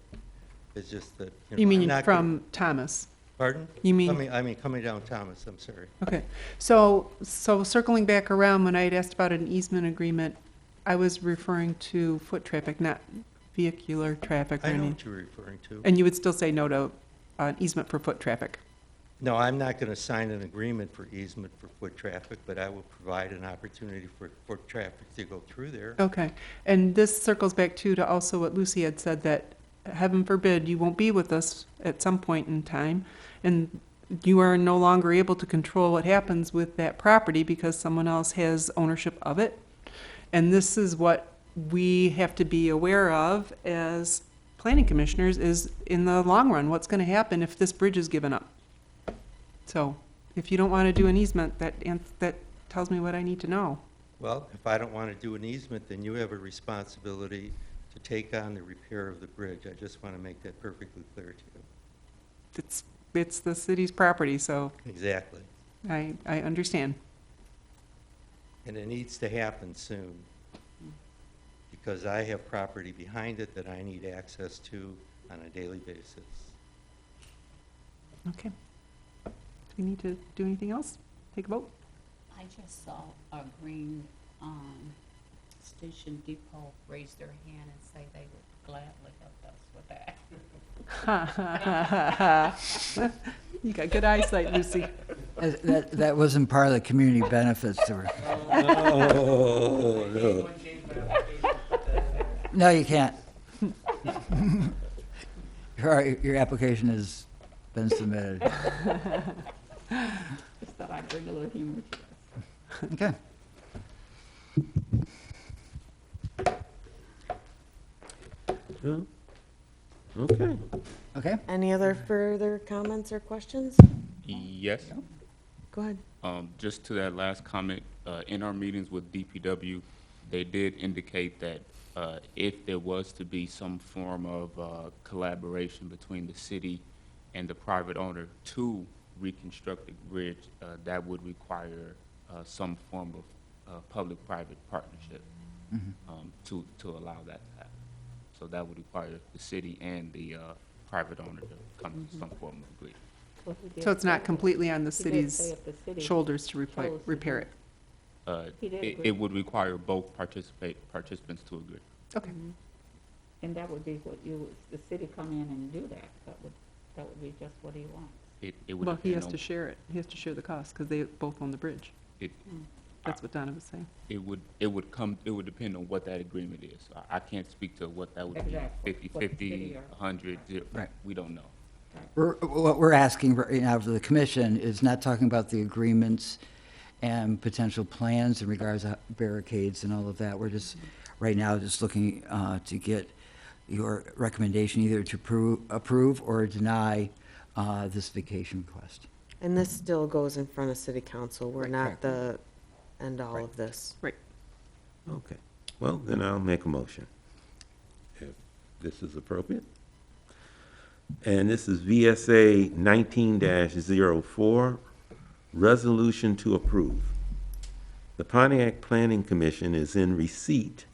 It's just that, you know, You I'm mean not from Thomas? Pardon? You mean- I mean, coming down Thomas, I'm sorry. Okay, so circling back around, when I had asked about an easement agreement, I was referring to foot traffic, not vehicular traffic or I know any. what you're referring to. And you would still say no to an easement for foot traffic? No, I'm not going to sign an agreement for easement for foot traffic, but I will provide an opportunity for foot traffic to go through there. Okay, and this circles back too to also what Lucy had said, that heaven forbid you won't be with us at some point in time, and you are no longer able to control what happens with that property because someone else has ownership of it. And this is what we have to be aware of as planning commissioners, is in the long run, what's gonna happen if this bridge is given up? So, if you don't wanna do an easement, that tells me what I need to know. Well, if I don't want to do an easement, then you have a responsibility to take on the repair of the bridge. I just want to make that perfectly clear to you. It's the city's property, so Exactly. I understand. And it needs to happen soon, because I have property behind it that I need access to on a daily basis. Okay. Do we need to do anything else? Take a vote? I just saw a green, Station Depot raise their hand and say they would gladly help us with that. You got good eyesight, Lucy. That wasn't part of the community benefits. Oh, no. No, you can't. Your application has been submitted. Just thought I'd bring a little humor to us. Okay. Well, okay. Okay. Any other further comments or questions? Yes. Go ahead. Just to that last comment, in our meetings with DPW, they did indicate that if there was to be some form of collaboration between the city and the private owner to reconstruct the bridge, that would require some form of public-private partnership to allow that to happen. So that would require the city and the private owner to come to some form of agreement. Well, he did So it's not say- completely on the he did say city's if the city shoulders to chose to repair do it. He did It agree. would require both participants to agree. Okay. And that would be what the city come in and do that. That would be just what he wants. It would Well, he has depend to on, share it. He has to share the cost because they both own the bridge. it, That's what Donna was saying. it would depend on what that agreement is. I can't speak to what that would Exactly. be, What the 50-50, city or- 100, Right. we don't know. What we're asking right now for the commission is not talking about the agreements and potential plans in regards to barricades and all of that. We're just, right now, just looking to get your recommendation either to approve or deny this vacation request. And this still goes in front of city council. We're not Correct. the end-all of this. Right. Okay, well, then I'll make a motion, if this is appropriate. And this is VSA 19-04, resolution to approve. The Pontiac Planning Commission is in receipt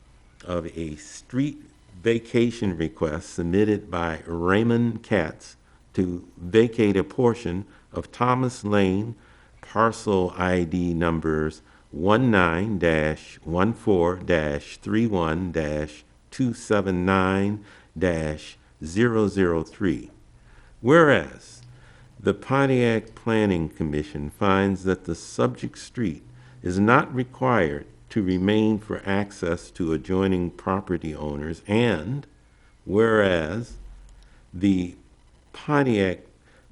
of a street vacation request submitted by Raymond Katz to vacate a portion of Thomas Lane, parcel ID numbers 19-14-31-279-003. Whereas the Pontiac Planning Commission finds that the subject street is not required to remain for access to adjoining property owners, and whereas the Pontiac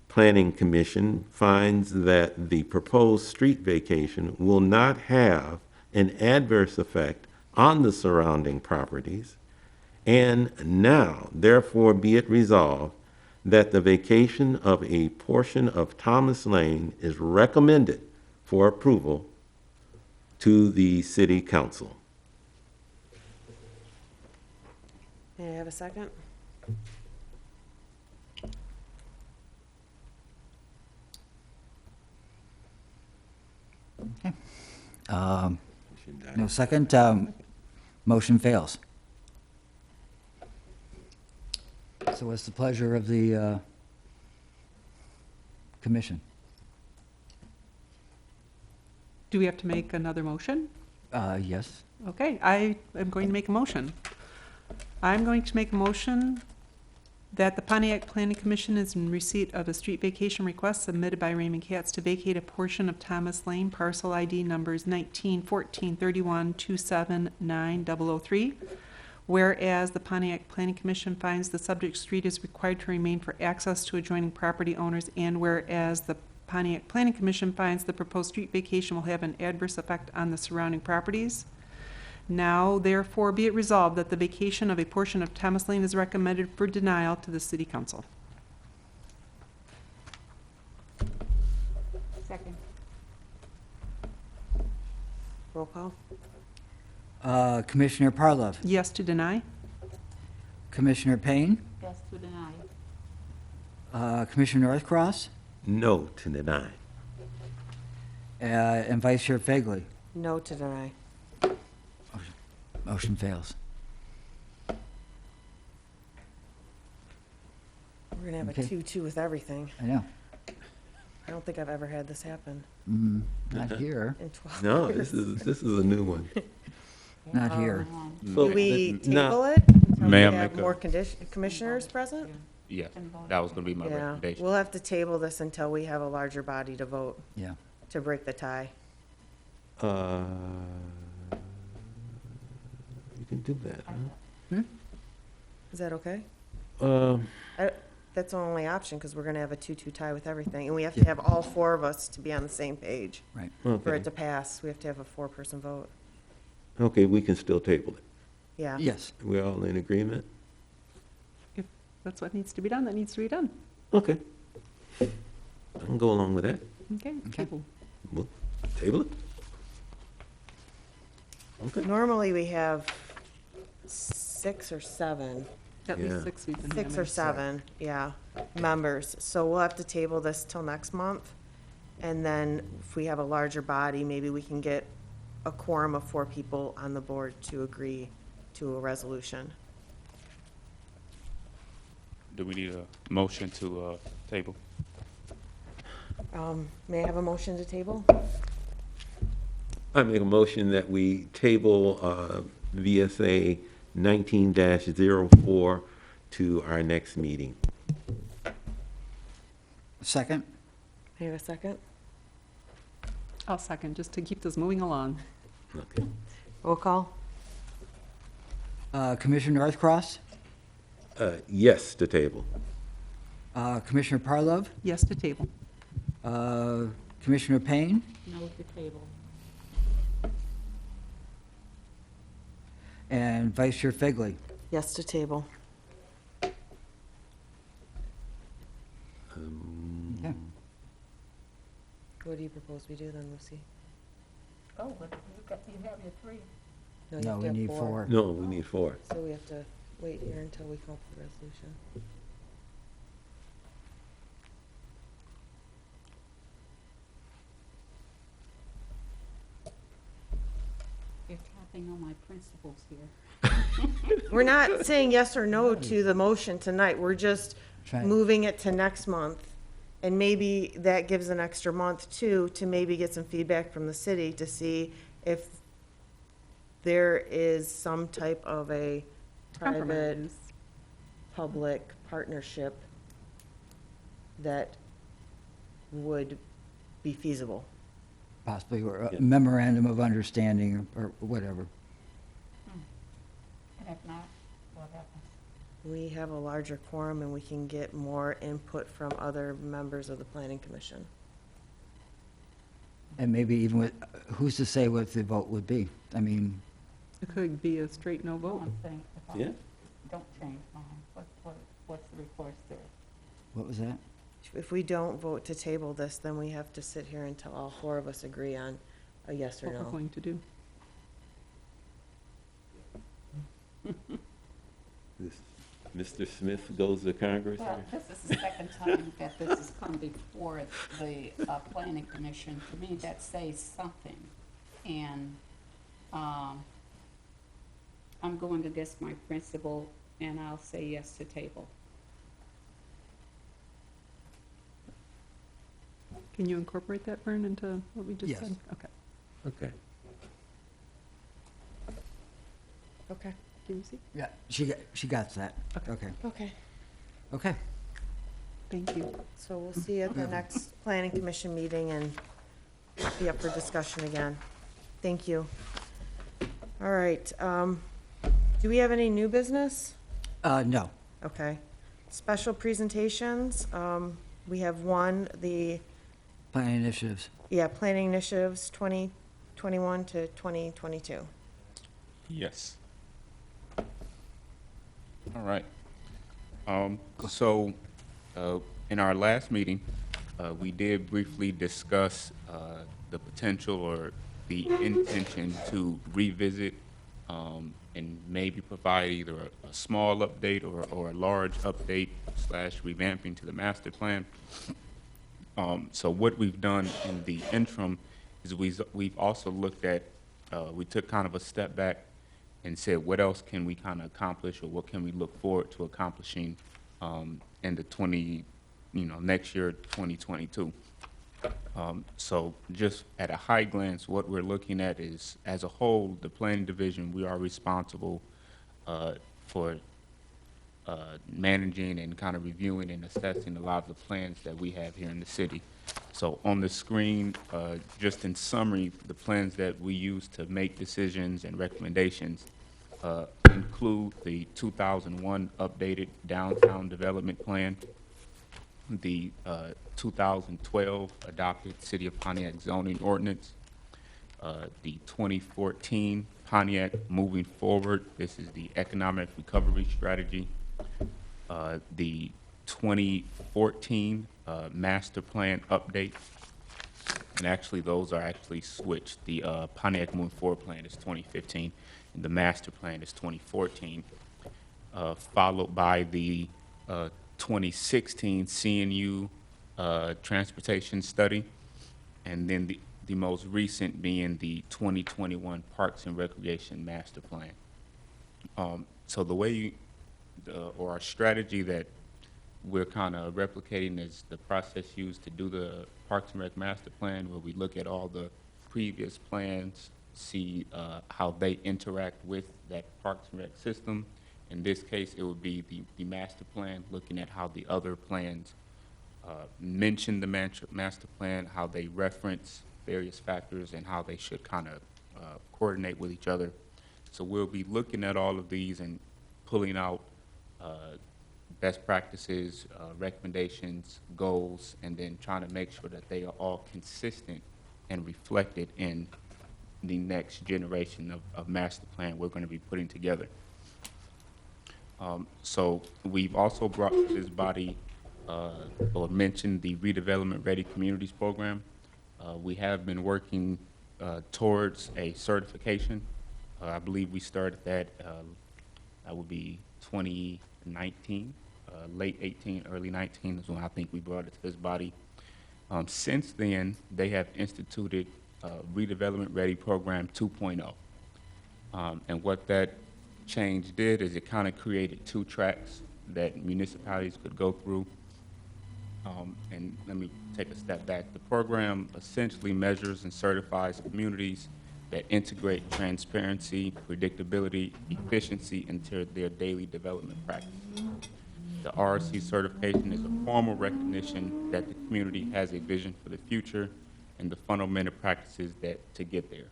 Planning Commission finds that the proposed street vacation will not have an adverse effect on the surrounding properties, and now therefore be it resolved that the vacation of a portion of Thomas Lane is recommended for approval to the City Council. May I have a second? No second, motion fails. So what's the pleasure of the commission? Do we have to make another motion? Yes. Okay, I am going to make a motion. I'm going to make a motion that the Pontiac Planning Commission is in receipt of a street vacation request submitted by Raymond Katz to vacate a portion of Thomas Lane, parcel ID numbers 19-14-31-279-003. Whereas the Pontiac Planning Commission finds the subject street is required to remain for access to adjoining property owners, and whereas the Pontiac Planning Commission finds the proposed street vacation will have an adverse effect on the surrounding properties. Now, therefore, be it resolved that the vacation of a portion of Thomas Lane is recommended for denial to the City Council. Second. Roll call? Commissioner Parlov, Yes to deny? Commissioner Payne, Yes to deny. Commissioner Northcross, No to deny. and Vice Chair Fagley. No to deny. Motion fails. We're gonna have Okay. a 2-2 with everything. I know. I don't think I've ever had this happen Not here, in 12 No, years. this is a new one. not here. So, Do we no. table it until we May I have make a- more commissioners present? Yes, that was gonna be my Yeah, recommendation. we'll have to table this until we have a larger body to vote, Yeah. to break the tie. You can do that, Is that okay? huh? That's the only option, because we're gonna have a 2-2 tie with everything, and we have to have all 4 of us to be on the same page. Right. For Okay, it to pass, we have to have a 4-person vote. okay, we can still table it. Yeah. Yes. We're all in agreement? If that's what needs to be done, that needs to be done. Okay. I can go along with that. Okay, Okay. table. We'll table it. Okay. Normally, we have 6 or 7, At Yeah. least 6 we've been 6 or having. 7, yeah, members. So we'll have to table this till next month. And then if we have a larger body, maybe we can get a quorum of 4 people on the board to agree to a resolution. Do we need a motion to table? May I have a motion to table? I make a motion that we table VSA 19-04 to our next meeting. Second? May I have a second? I'll second, just to keep this moving along. Okay. Roll call? Commissioner Northcross, Yes to table. Commissioner Parlov, Yes to table. Commissioner Payne, No to table. and Vice Chair Fagley. Yes to table. What do you propose we do then, Lucy? Oh, but you have your 3. you No, have to we have need 4. No, we need 4. So we have to wait here until we come up with a resolution. You're tapping on my principles here. We're not saying yes or no to the motion tonight. We're just Right. moving it to next month. And maybe that gives an extra month too, to maybe get some feedback from the city to see if there is some type of a private, Compromise. public partnership that would be feasible. Possibly, or Yeah. a memorandum of understanding or whatever. And if not, what happens? We have a larger quorum and we can get more input from other members of the planning commission. And maybe even with, who's to say what the vote would be? I mean, It could be a straight no vote. One thing, if I Yeah. don't change mine, what's the recourse there? what was that? If we don't vote to table this, then we have to sit here until all 4 of us agree on a yes or What we're no. going to do. This- Mr. Smith goes to Congress? Well, this is the second time that this has come before the planning commission. To me, that says something. And I'm going against my principle, and I'll say yes to table. Can you incorporate that, Vern, into what we just Yes. said? Okay. Okay. Okay. Can you see? Yeah, she got that. Okay. Okay. Okay. Thank you. So we'll see you at the next planning commission meeting and be up for discussion again. Thank you. All right, do we have any new business? No. Okay. Special presentations, we have one, the, Planning initiatives. planning initiatives 2021 to 2022. Yes. All right. So, in our last meeting, we did briefly discuss the potential or the intention to revisit and maybe provide either a small update or a large update / revamping to the master plan. So what we've done in the interim is we've also looked at, we took kind of a step back and said, what else can we kind of accomplish, or what can we look forward to accomplishing in the next year, 2022. So just at a high glance, what we're looking at is, as a whole, the planning division, we are responsible for managing and kind of reviewing and assessing a lot of the plans that we have here in the city. So on the screen, just in summary, the plans that we use to make decisions and recommendations include the 2001 updated downtown development plan, the 2012 adopted City of Pontiac zoning ordinance, the 2014 Pontiac moving forward, this is the economic recovery strategy, the 2014 master plan update, and actually those are actually switched. The Pontiac moving forward plan is 2015, and the master plan is 2014, followed by the 2016 CNU transportation study, and then the most recent being the 2021 Parks and Recreation Master Plan. So the way or our strategy that we're kind of replicating is the process used to do the Parks and Rec Master Plan, where we look at all the previous plans, see how they interact with that Parks and Rec system. In this case, it would be the master plan, looking at how the other plans mention the master plan, how they reference various factors, and how they should kind of coordinate with each other. So we'll be looking at all of these and pulling out best practices, recommendations, goals, and then trying to make sure that they are all consistent and reflected in the next generation of master plan we're going to be putting together. So we've also brought to this body or mentioned the Redevelopment Ready Communities Program. We have been working towards a certification. I believe we started that, that would be 2019, late 18, early 19 is when I think we brought it to this body. Since then, they have instituted Redevelopment Ready Program 2.0. And what that change did is it kind of created 2 tracks that municipalities could go through. And let me take a step back. The program essentially measures and certifies communities that integrate transparency, predictability, efficiency into their daily development practices. The RRC certification is a formal recognition that the community has a vision for the future and the fundamental practices that to get there.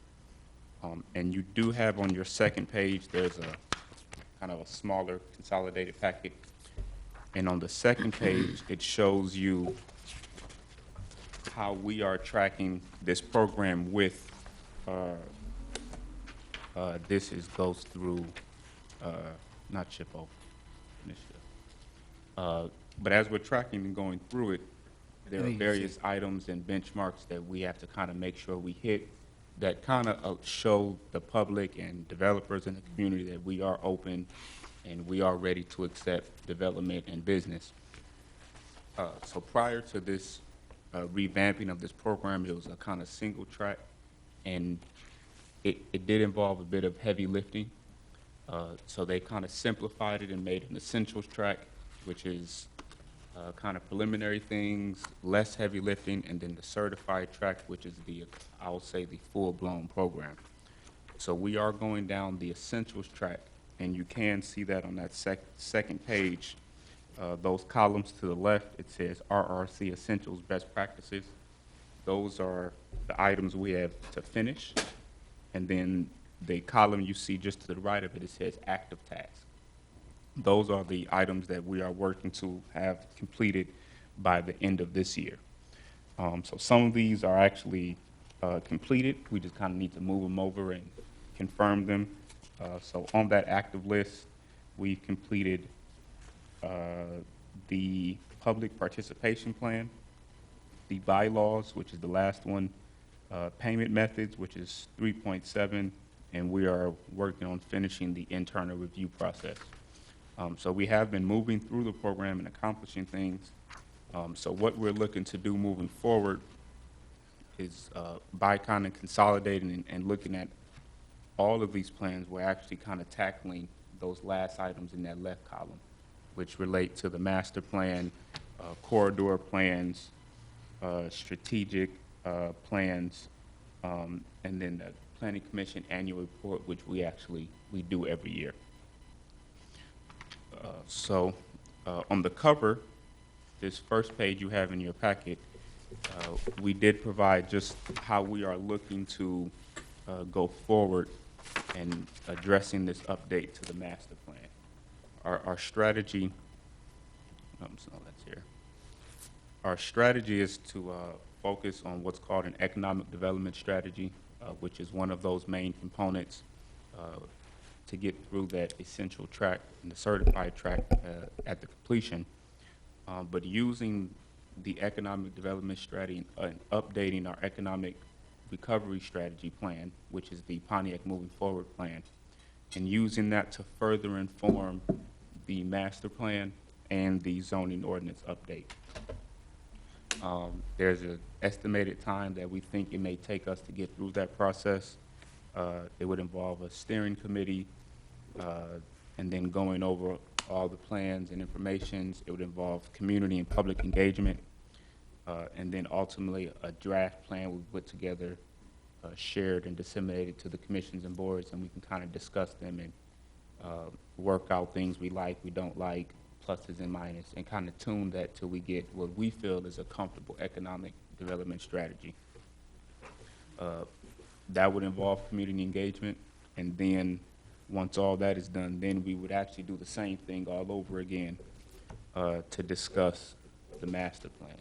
And you do have on your second page, there's a kind of a smaller consolidated packet. And on the second page, it shows you how we are tracking this program with, goes through, not SHPO initiative. But as we're tracking and going through it, there are various items and benchmarks that we have to kind of make sure we hit that kind of show the public and developers in the community that we are open and we are ready to accept development and business. So prior to this revamping of this program, it was a kind of single track, and it did involve a bit of heavy lifting. So they kind of simplified it and made an essentials track, which is kind of preliminary things, less heavy lifting, and then the certified track, which is the, I will say, the full-blown program. So we are going down the essentials track, and you can see that on that second page. Those columns to the left, it says RRC Essentials Best Practices. Those are the items we have to finish. And then the column you see just to the right of it, it says active tasks. Those are the items that we are working to have completed by the end of this year. So some of these are actually completed. We just kind of need to move them over and confirm them. So on that active list, we've completed the public participation plan, the bylaws, which is the last one, payment methods, which is 3.7, and we are working on finishing the internal review process. So we have been moving through the program and accomplishing things. So what we're looking to do moving forward is by kind of consolidating and looking at all of these plans, we're actually kind of tackling those last items in that left column, which relate to the master plan, corridor plans, strategic plans, and then the Planning Commission annual report, which we do every year. So on the cover, this first page you have in your packet, we did provide just how we are looking to go forward and addressing this update to the master plan. Our strategy, so that's here. Our strategy is to focus on what's called an economic development strategy, which is one of those main components to get through that essential track and the certified track at the completion. But using the economic development strategy and updating our economic recovery strategy plan, which is the Pontiac Moving Forward plan, and using that to further inform the master plan and the zoning ordinance update. There's an estimated time that we think it may take us to get through that process. It would involve a steering committee, and then going over all the plans and informations. It would involve community and public engagement, and then ultimately a draft plan we put together, shared and disseminated to the commissions and boards, and we can kind of discuss them and work out things we like, we don't like, pluses and minuses, and kind of tune that till we get what we feel is a comfortable economic development strategy. That would involve community engagement, and then once all that is done, then we would actually do the same thing all over again to discuss the master plan.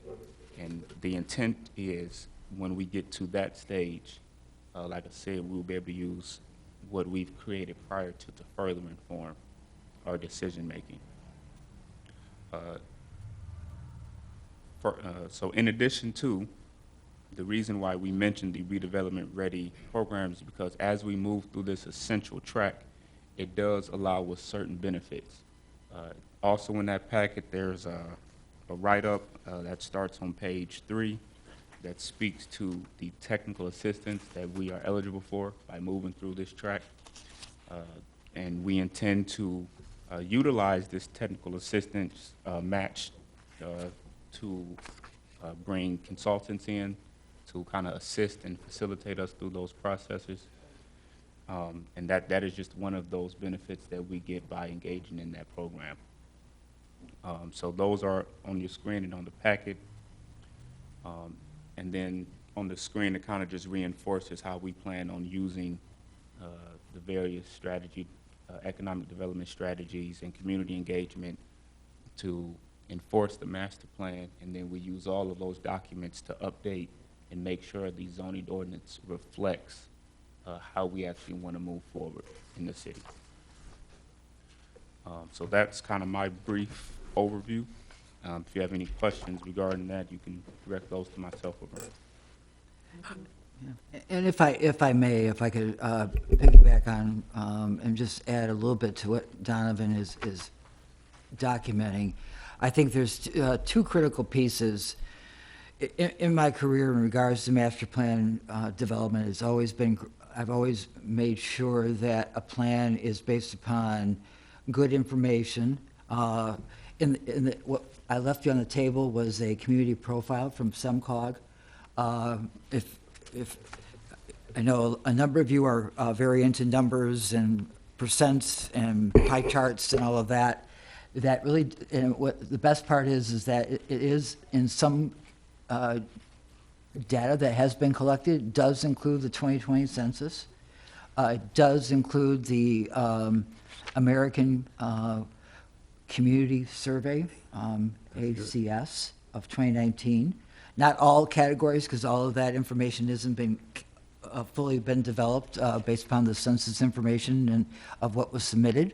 And the intent is when we get to that stage, like I said, we'll be able to use what we've created prior to further inform our decision making. So in addition to The reason why we mentioned the redevelopment ready programs is because as we move through this essential track, it does allow us certain benefits. Also in that packet, there's a write-up that starts on page 3 that speaks to the technical assistance that we are eligible for by moving through this track. And we intend to utilize this technical assistance match to bring consultants in to kind of assist and facilitate us through those processes. And that is just one of those benefits that we get by engaging in that program. So those are on your screen and on the packet. And then on the screen, it kind of just reinforces how we plan on using the various economic development strategies and community engagement to enforce the master plan. And then we use all of those documents to update and make sure the zoning ordinance reflects how we actually want to move forward in the city. So that's kind of my brief overview. If you have any questions regarding that, you can direct those to myself or Vern. And if I may, if I could piggyback on and just add a little bit to what Donovan is documenting, I think there's two critical pieces. In my career in regards to master plan development, I've always made sure that a plan is based upon good information. What I left you on the table was a community profile from SEMCOG. If I know a number of you are very into numbers and percents and pie charts and all of that, that really, and what the best part is that it is in some data that has been collected. It does include the 2020 census. It does include the American Community Survey, ACS, of 2019. Not all categories, because all of that information hasn't been fully been developed based upon the census information and of what was submitted.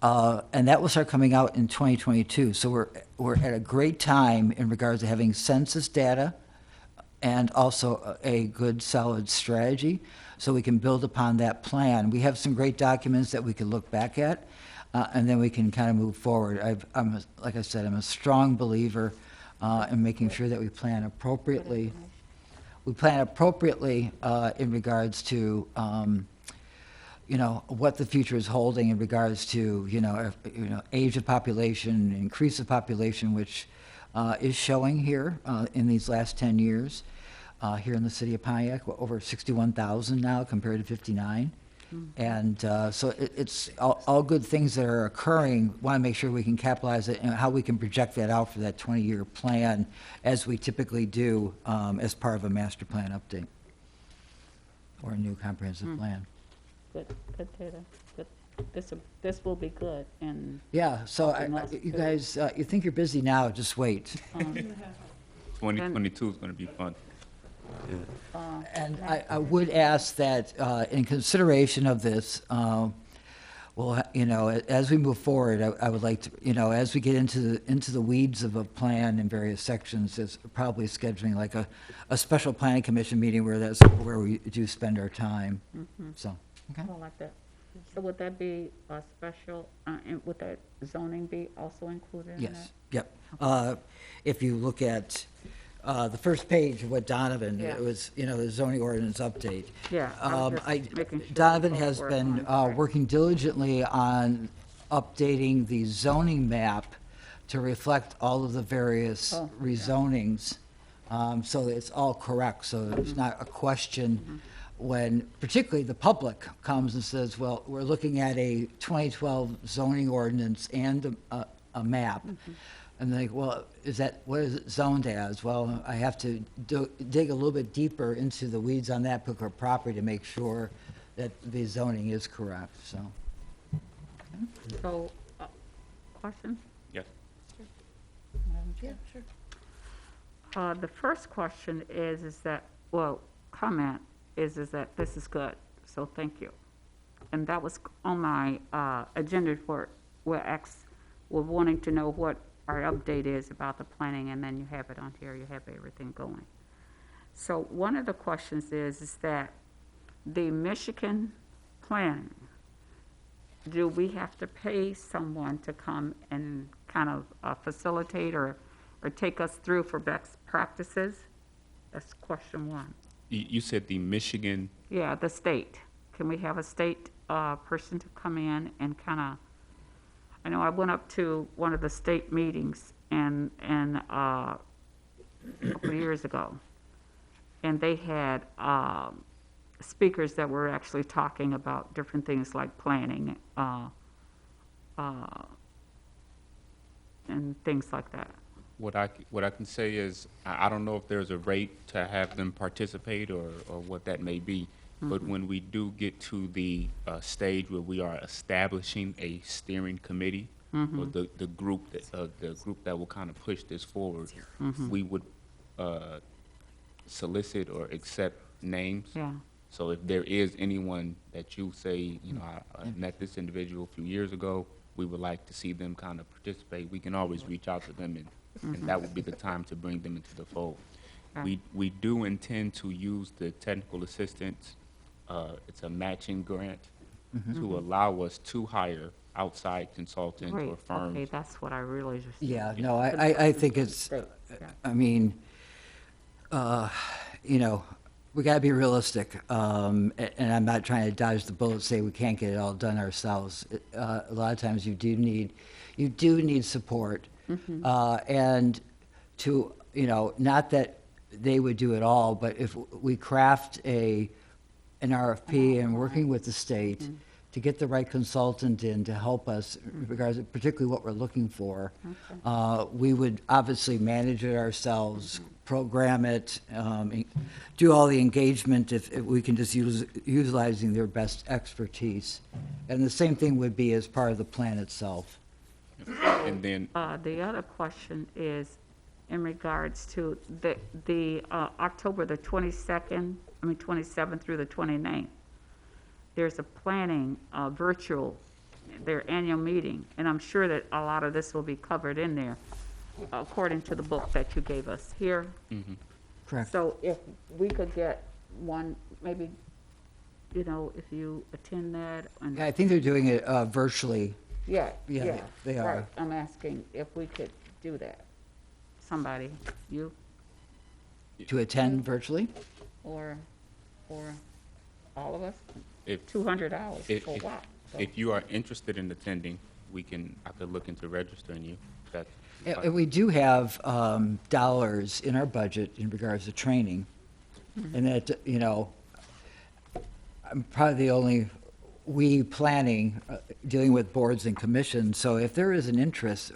And that will start coming out in 2022. So we're at a great time in regards to having census data and also a good solid strategy, so we can build upon that plan. We have some great documents that we can look back at, and then we can kind of move forward. Like I said, I'm a strong believer in making sure that we plan appropriately. We plan appropriately in regards to what the future is holding in regards to age of population, increase of population, which is showing here in these last 10 years here in the city of Pontiac, over 61,000 now compared to 59. And so it's all good things that are occurring. Want to make sure we can capitalize it and how we can project that out for that 20-year plan, as we typically do as part of a master plan update or a new comprehensive plan. Good data. Good. This will be good, and Yeah, so Something else you too. guys, you think you're busy now, just wait. 2022 is going to be fun. And I would ask that in consideration of this, well, as we move forward, I would like to, as we get into the weeds of a plan in various sections, is probably scheduling like a special planning commission meeting where we do spend our time. So, okay. I like that. So would that be a special, and would that zoning be also included in that? Yes, yep. If you look at the first page of what Donovan, Yeah. it was, the zoning ordinance update. Yeah, I was just making sure Donovan both has were been on track. working diligently on updating the zoning map to reflect all of the various Oh, rezonings, so that it's all correct, so it's not a question when particularly the public comes and says, well, we're looking at a 2012 zoning ordinance and a map. And they're like, well, what is it zoned as? Well, I have to dig a little bit deeper into the weeds on that particular property to make sure that the zoning is correct, so. So, question? Yes. Yeah, sure. The first question is that, comment is that this is good, so thank you. And that was on my agenda for, we're wanting to know what our update is about the planning, and then you have it on here, you have everything going. So one of the questions is that the Michigan planning, do we have to pay someone to come and kind of facilitate or take us through for best practices? That's question one. You said the Michigan, Yeah, the state. Can we have a state person to come in and kind of, I know I went up to one of the state meetings and a couple of years ago, and they had speakers that were actually talking about different things like planning and things like that. what I can say is, I don't know if there's a rate to have them participate or what that may be. But when we do get to the stage where we are establishing a steering committee, or the group that will kind of push this forward, we would solicit or accept names. Yeah. So if there is anyone that you say, you know, I met this individual a few years ago, we would like to see them kind of participate, we can always reach out to them, and that would be the time to bring them into the fold. Okay. We do intend to use the technical assistance. It's a matching grant to allow us to hire outside consultants Great, or firms. okay, that's what I really just. Yeah, no, I think it's, I mean, you know, we gotta be realistic, and I'm not trying to dodge the bullet, say we can't get it all done ourselves. A lot of times you do need support, and to, you know, not that they would do it all, but if we craft an RFP and working with the state to get the right consultant in to help us, in regards, particularly what we're looking for, we would obviously manage it ourselves, program it, do all the engagement if we can just utilizing their best expertise. And the same thing would be as part of the plan itself. And then, The other question is in regards to the October the 27th through the 29th. There's a planning virtual, their annual meeting, and I'm sure that a lot of this will be covered in there, according to the book that you gave us here. Correct. So if we could get one, maybe, you know, if you attend that and. Yeah, I think they're doing it virtually. Yeah, Yeah, yeah. they are. Right, I'm asking if we could do that. Somebody, you To attend virtually? or all of us? if, $200 if, for if- what? if you are interested in attending, I could look into registering you. That's Yeah, we do have dollars in our budget in regards to training. And that, you know, I'm probably the only, planning, dealing with boards and commissions. So if there is an interest,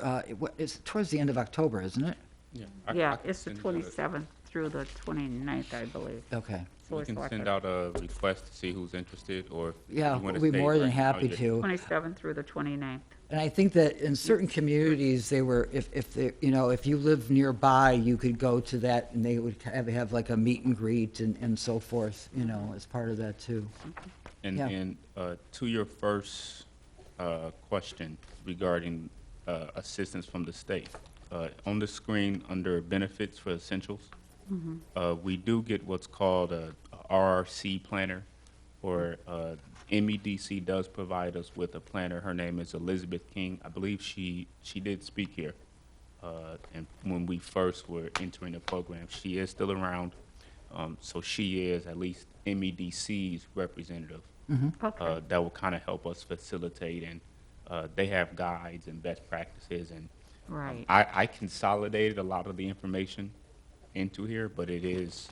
it's towards the end of October, isn't it? Yeah, Yeah, can it's the send you a- 27th through the 29th, I believe. Okay. So We it's can like send a out a request to see who's interested, or if you Yeah, want to we'll be stay more than right now, happy you- to. 27th through the 29th. And I think that in certain communities, they were, if they, you know, if you live nearby, you could go to that and they would have like a meet and greet and so forth, you know, as part of that too. And, Yeah. and to your first question regarding assistance from the state, on the screen under benefits for essentials, we do get what's called a RRC planner, or MEDC does provide us with a planner. Her name is Elizabeth King. I believe she did speak here, and when we first were entering the program. She is still around, so she is at least MEDC's representative. Okay. That will kind of help us facilitate, and they have guides and best practices, and Right. I consolidated a lot of the information into here, but it is,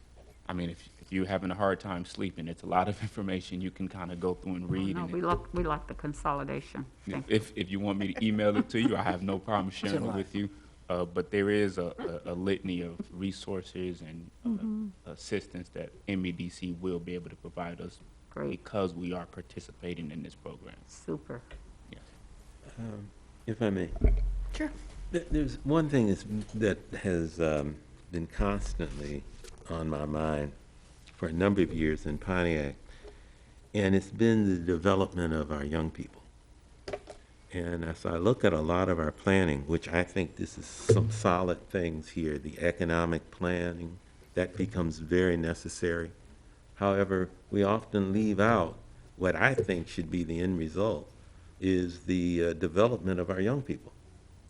I mean, if you're having a hard time sleeping, it's a lot of information you can kind of go through and read. No, and we like the consolidation. Thank you. if you want me to email it to you, I have no problem sharing it with you. But there is a litany of resources and assistance that MEDC will be able to provide us Great. because we are participating in this program. Super. Yes. If I may. Sure. There's one thing that has been constantly on my mind for a number of years in Pontiac, and it's been the development of our young people. And as I look at a lot of our planning, which I think this is some solid things here, the economic planning, that becomes very necessary. However, we often leave out what I think should be the end result, is the development of our young people.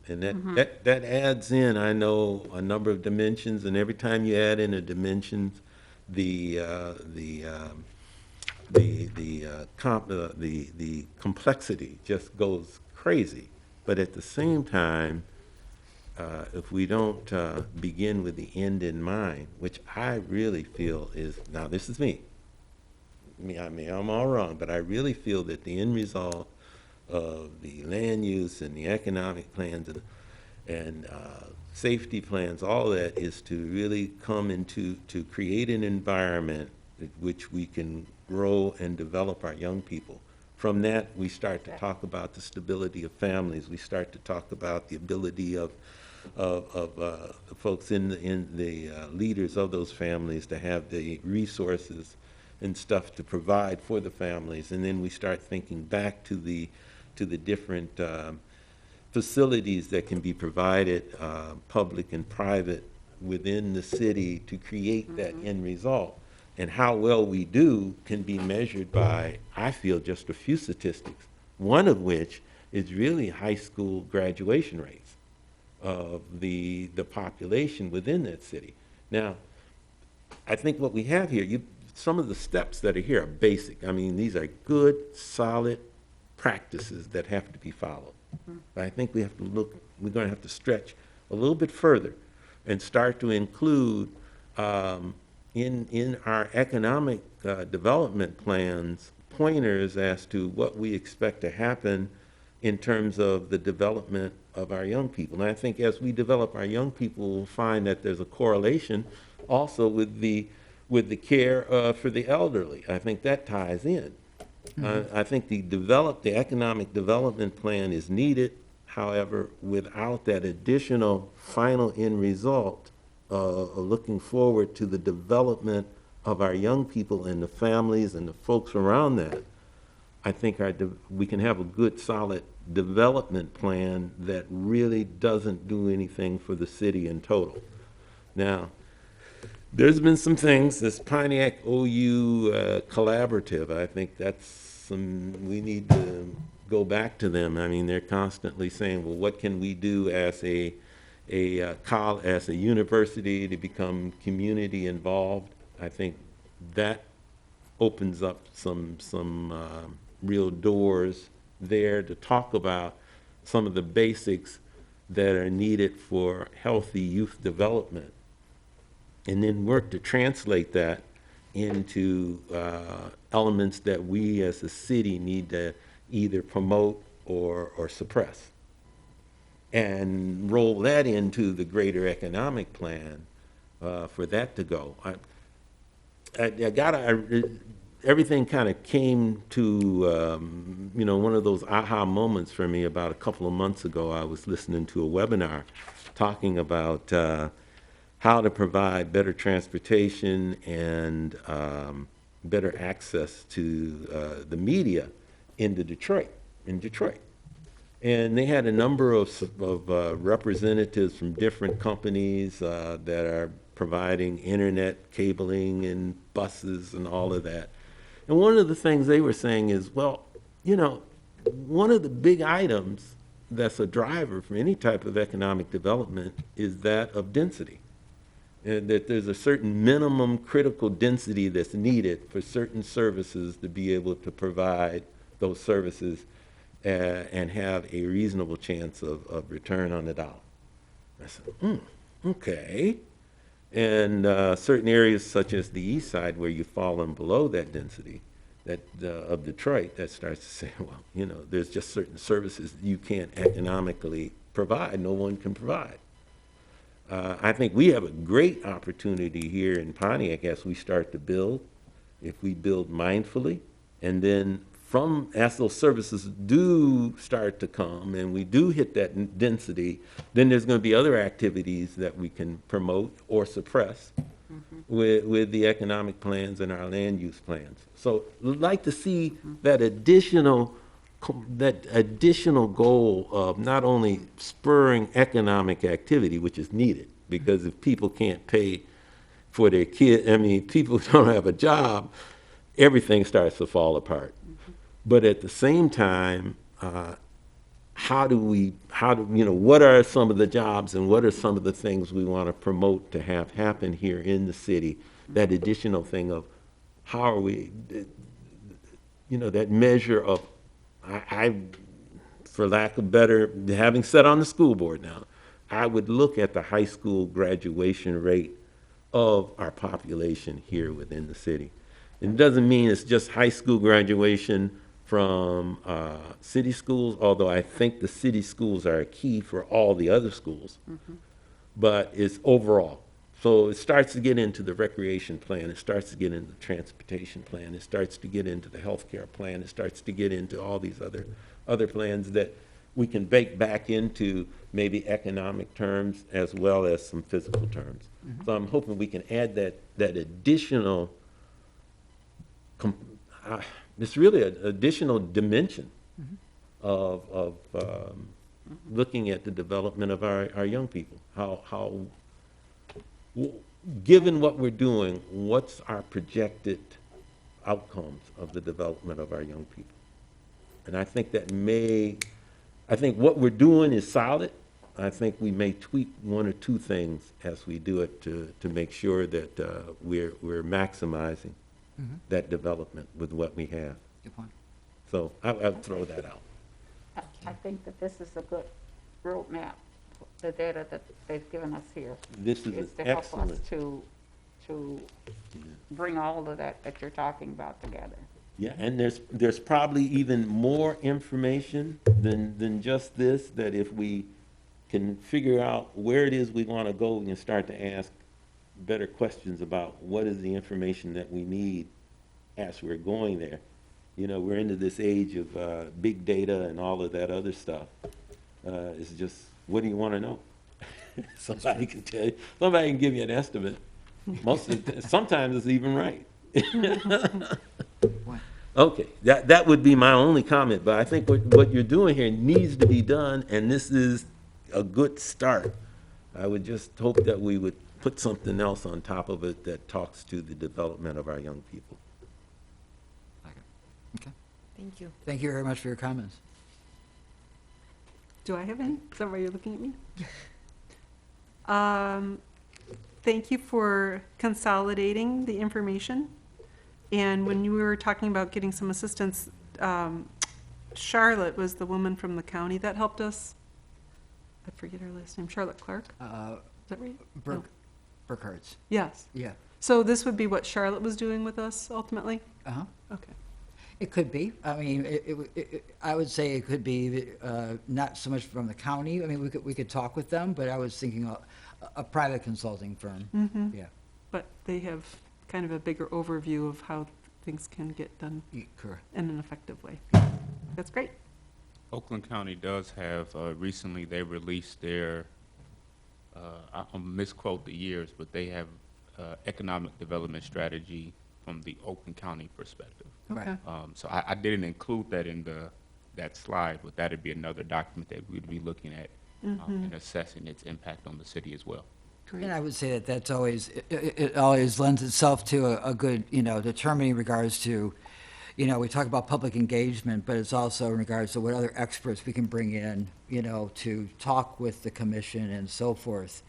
And that adds in, I know, a number of dimensions, and every time you add in a dimension, the complexity just goes crazy. But at the same time, if we don't begin with the end in mind, which I really feel is, now this is me, I mean, I'm all wrong, but I really feel that the end result of the land use and the economic plans and safety plans, all that is to really come into, to create an environment in which we can grow and develop our young people. From that, we start to talk about the stability of families. We start to talk about the ability of the folks in the leaders of those families to have the resources and stuff to provide for the families. And then we start thinking back to the different facilities that can be provided, public and private, within the city to create that end result. And how well we do can be measured by, I feel, just a few statistics, one of which is really high school graduation rates of the population within that city. Now, I think what we have here, some of the steps that are here are basic. I mean, these are good, solid practices that have to be followed. But I think we have to look, we're going to have to stretch a little bit further and start to include in our economic development plans pointers as to what we expect to happen in terms of the development of our young people. And I think as we develop our young people, we'll find that there's a correlation also with the care for the elderly. I think that ties in. I think the economic development plan is needed. However, without that additional final end result, looking forward to the development of our young people and the families and the folks around that, I think we can have a good, solid development plan that really doesn't do anything for the city in total. Now, there's been some things, this Pontiac OU collaborative, I think we need to go back to them. I mean, they're constantly saying, well, what can we do as a university to become community involved? I think that opens up some real doors there to talk about some of the basics that are needed for healthy youth development, and then work to translate that into elements that we as a city need to either promote or suppress, and roll that into the greater economic plan for that to go. Everything kind of came to, one of those aha moments for me about a couple of months ago. I was listening to a webinar talking about how to provide better transportation and better access to the media in Detroit. And they had a number of representatives from different companies that are providing internet cabling and buses and all of that. And one of the things they were saying is, well, one of the big items that's a driver for any type of economic development is that of density. And that there's a certain minimum critical density that's needed for certain services to be able to provide those services and have a reasonable chance of return on the dollar. I said, okay. And certain areas such as the east side where you've fallen below that density of Detroit, that starts to say, well, there's just certain services you can't economically provide, no one can provide. I think we have a great opportunity here in Pontiac as we start to build, if we build mindfully, and then as those services do start to come and we do hit that density, then there's going to be other activities that we can promote or suppress with the economic plans and our land use plans. So we'd like to see that additional goal of not only spurring economic activity, which is needed, because if people can't pay for their kid, I mean, people who don't have a job, everything starts to fall apart. But at the same time, what are some of the jobs and what are some of the things we want to promote to have happen here in the city? That additional thing of how are we, that measure of, for lack of better, having sat on the school board now, I would look at the high school graduation rate of our population here within the city. It doesn't mean it's just high school graduation from city schools, although I think the city schools are a key for all the other schools, but it's overall. So it starts to get into the recreation plan, it starts to get into the transportation plan, it starts to get into the healthcare plan, it starts to get into all these other plans that we can bake back into maybe economic terms as well as some physical terms. So I'm hoping we can add that additional, it's really an additional dimension of looking at the development of our young people. How given what we're doing, what's our projected outcomes of the development of our young people? And I think I think what we're doing is solid. I think we may tweak one or two things as we do it to make sure that we're maximizing that development with what we have. Good point. So I'll throw that out. I think that this is a good roadmap, the data that they've given us here. This is to help us excellent. to bring all of that you're talking about together. Yeah, and there's probably even more information than just this, that if we can figure out where it is we want to go, we can start to ask better questions about what is the information that we need as we're going there. We're into this age of big data and all of that other stuff. It's just, what do you want to know? Somebody can tell you, somebody can give you an estimate. Sometimes it's even right. Okay, that would be my only comment, but I think what you're doing here needs to be done, and this is a good start. I would just hope that we would put something else on top of it that talks to the development of our young people. Okay. Thank you. Thank you very much for your comments. Do I have any? Is that why you're looking at me? Thank you for consolidating the information. And when you were talking about getting some assistance, Charlotte was the woman from the county that helped us. I forget her last name, Charlotte Clark? Is that right? No. Burkhart's. Yes. Yeah. So this would be what Charlotte was doing with us ultimately? Uh-huh. Okay. It could be. I mean, I would say it could be not so much from the county. I mean, we could talk with them, but I was thinking a private consulting firm. Mm-hmm. Yeah. But they have kind of a bigger overview of how things can get done Correct. in an effective way. That's great. Oakland County does have, recently they released their, I'll misquote the years, but they have economic development strategy from the Oakland County perspective. Right. Okay. So I didn't include that in that slide, but that'd be another document that we'd be looking at and assessing its impact on the city as well. Great. And I would say that's always, it always lends itself to a good, determining in regards to, we talk about public engagement, but it's also in regards to what other experts we can bring in, to talk with the commission and so forth.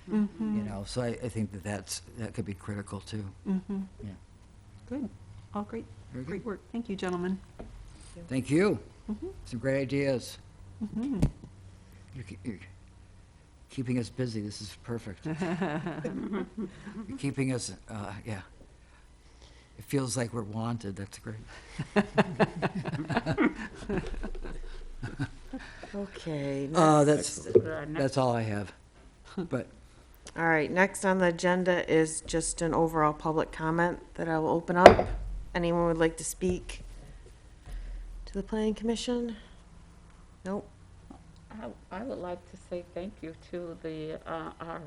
So I think that could be critical too. Mm-hmm. Yeah. Good. All great. Very good. Great work. Thank you, gentlemen. Thank you. Some great ideas. You're keeping us busy. This is perfect. You're keeping us, yeah. It feels like we're wanted. That's great. Okay. That's all I have. But All right, next on the agenda is just an overall public comment that I will open up. Anyone would like to speak to the planning commission? Nope. I would like to say thank you to the, our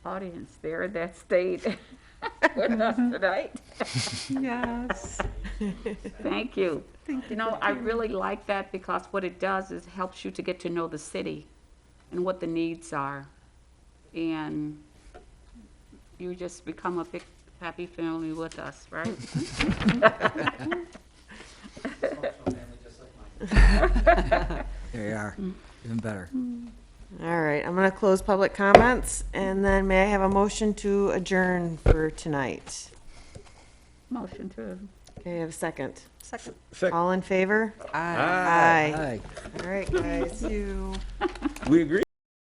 audience there that stayed with us tonight. Yes. Thank you. Thank You know, I really like that because what it does is helps you to get to know the city and what the needs are. And you just become a bit happy family with us, right? There you are, even better. All right, I'm going to close public comments, and then may I have a motion to adjourn for tonight? Motion to. Okay, I have a second. Second. All in favor? Aye. Aye. Hi. All right, guys. You. We agree.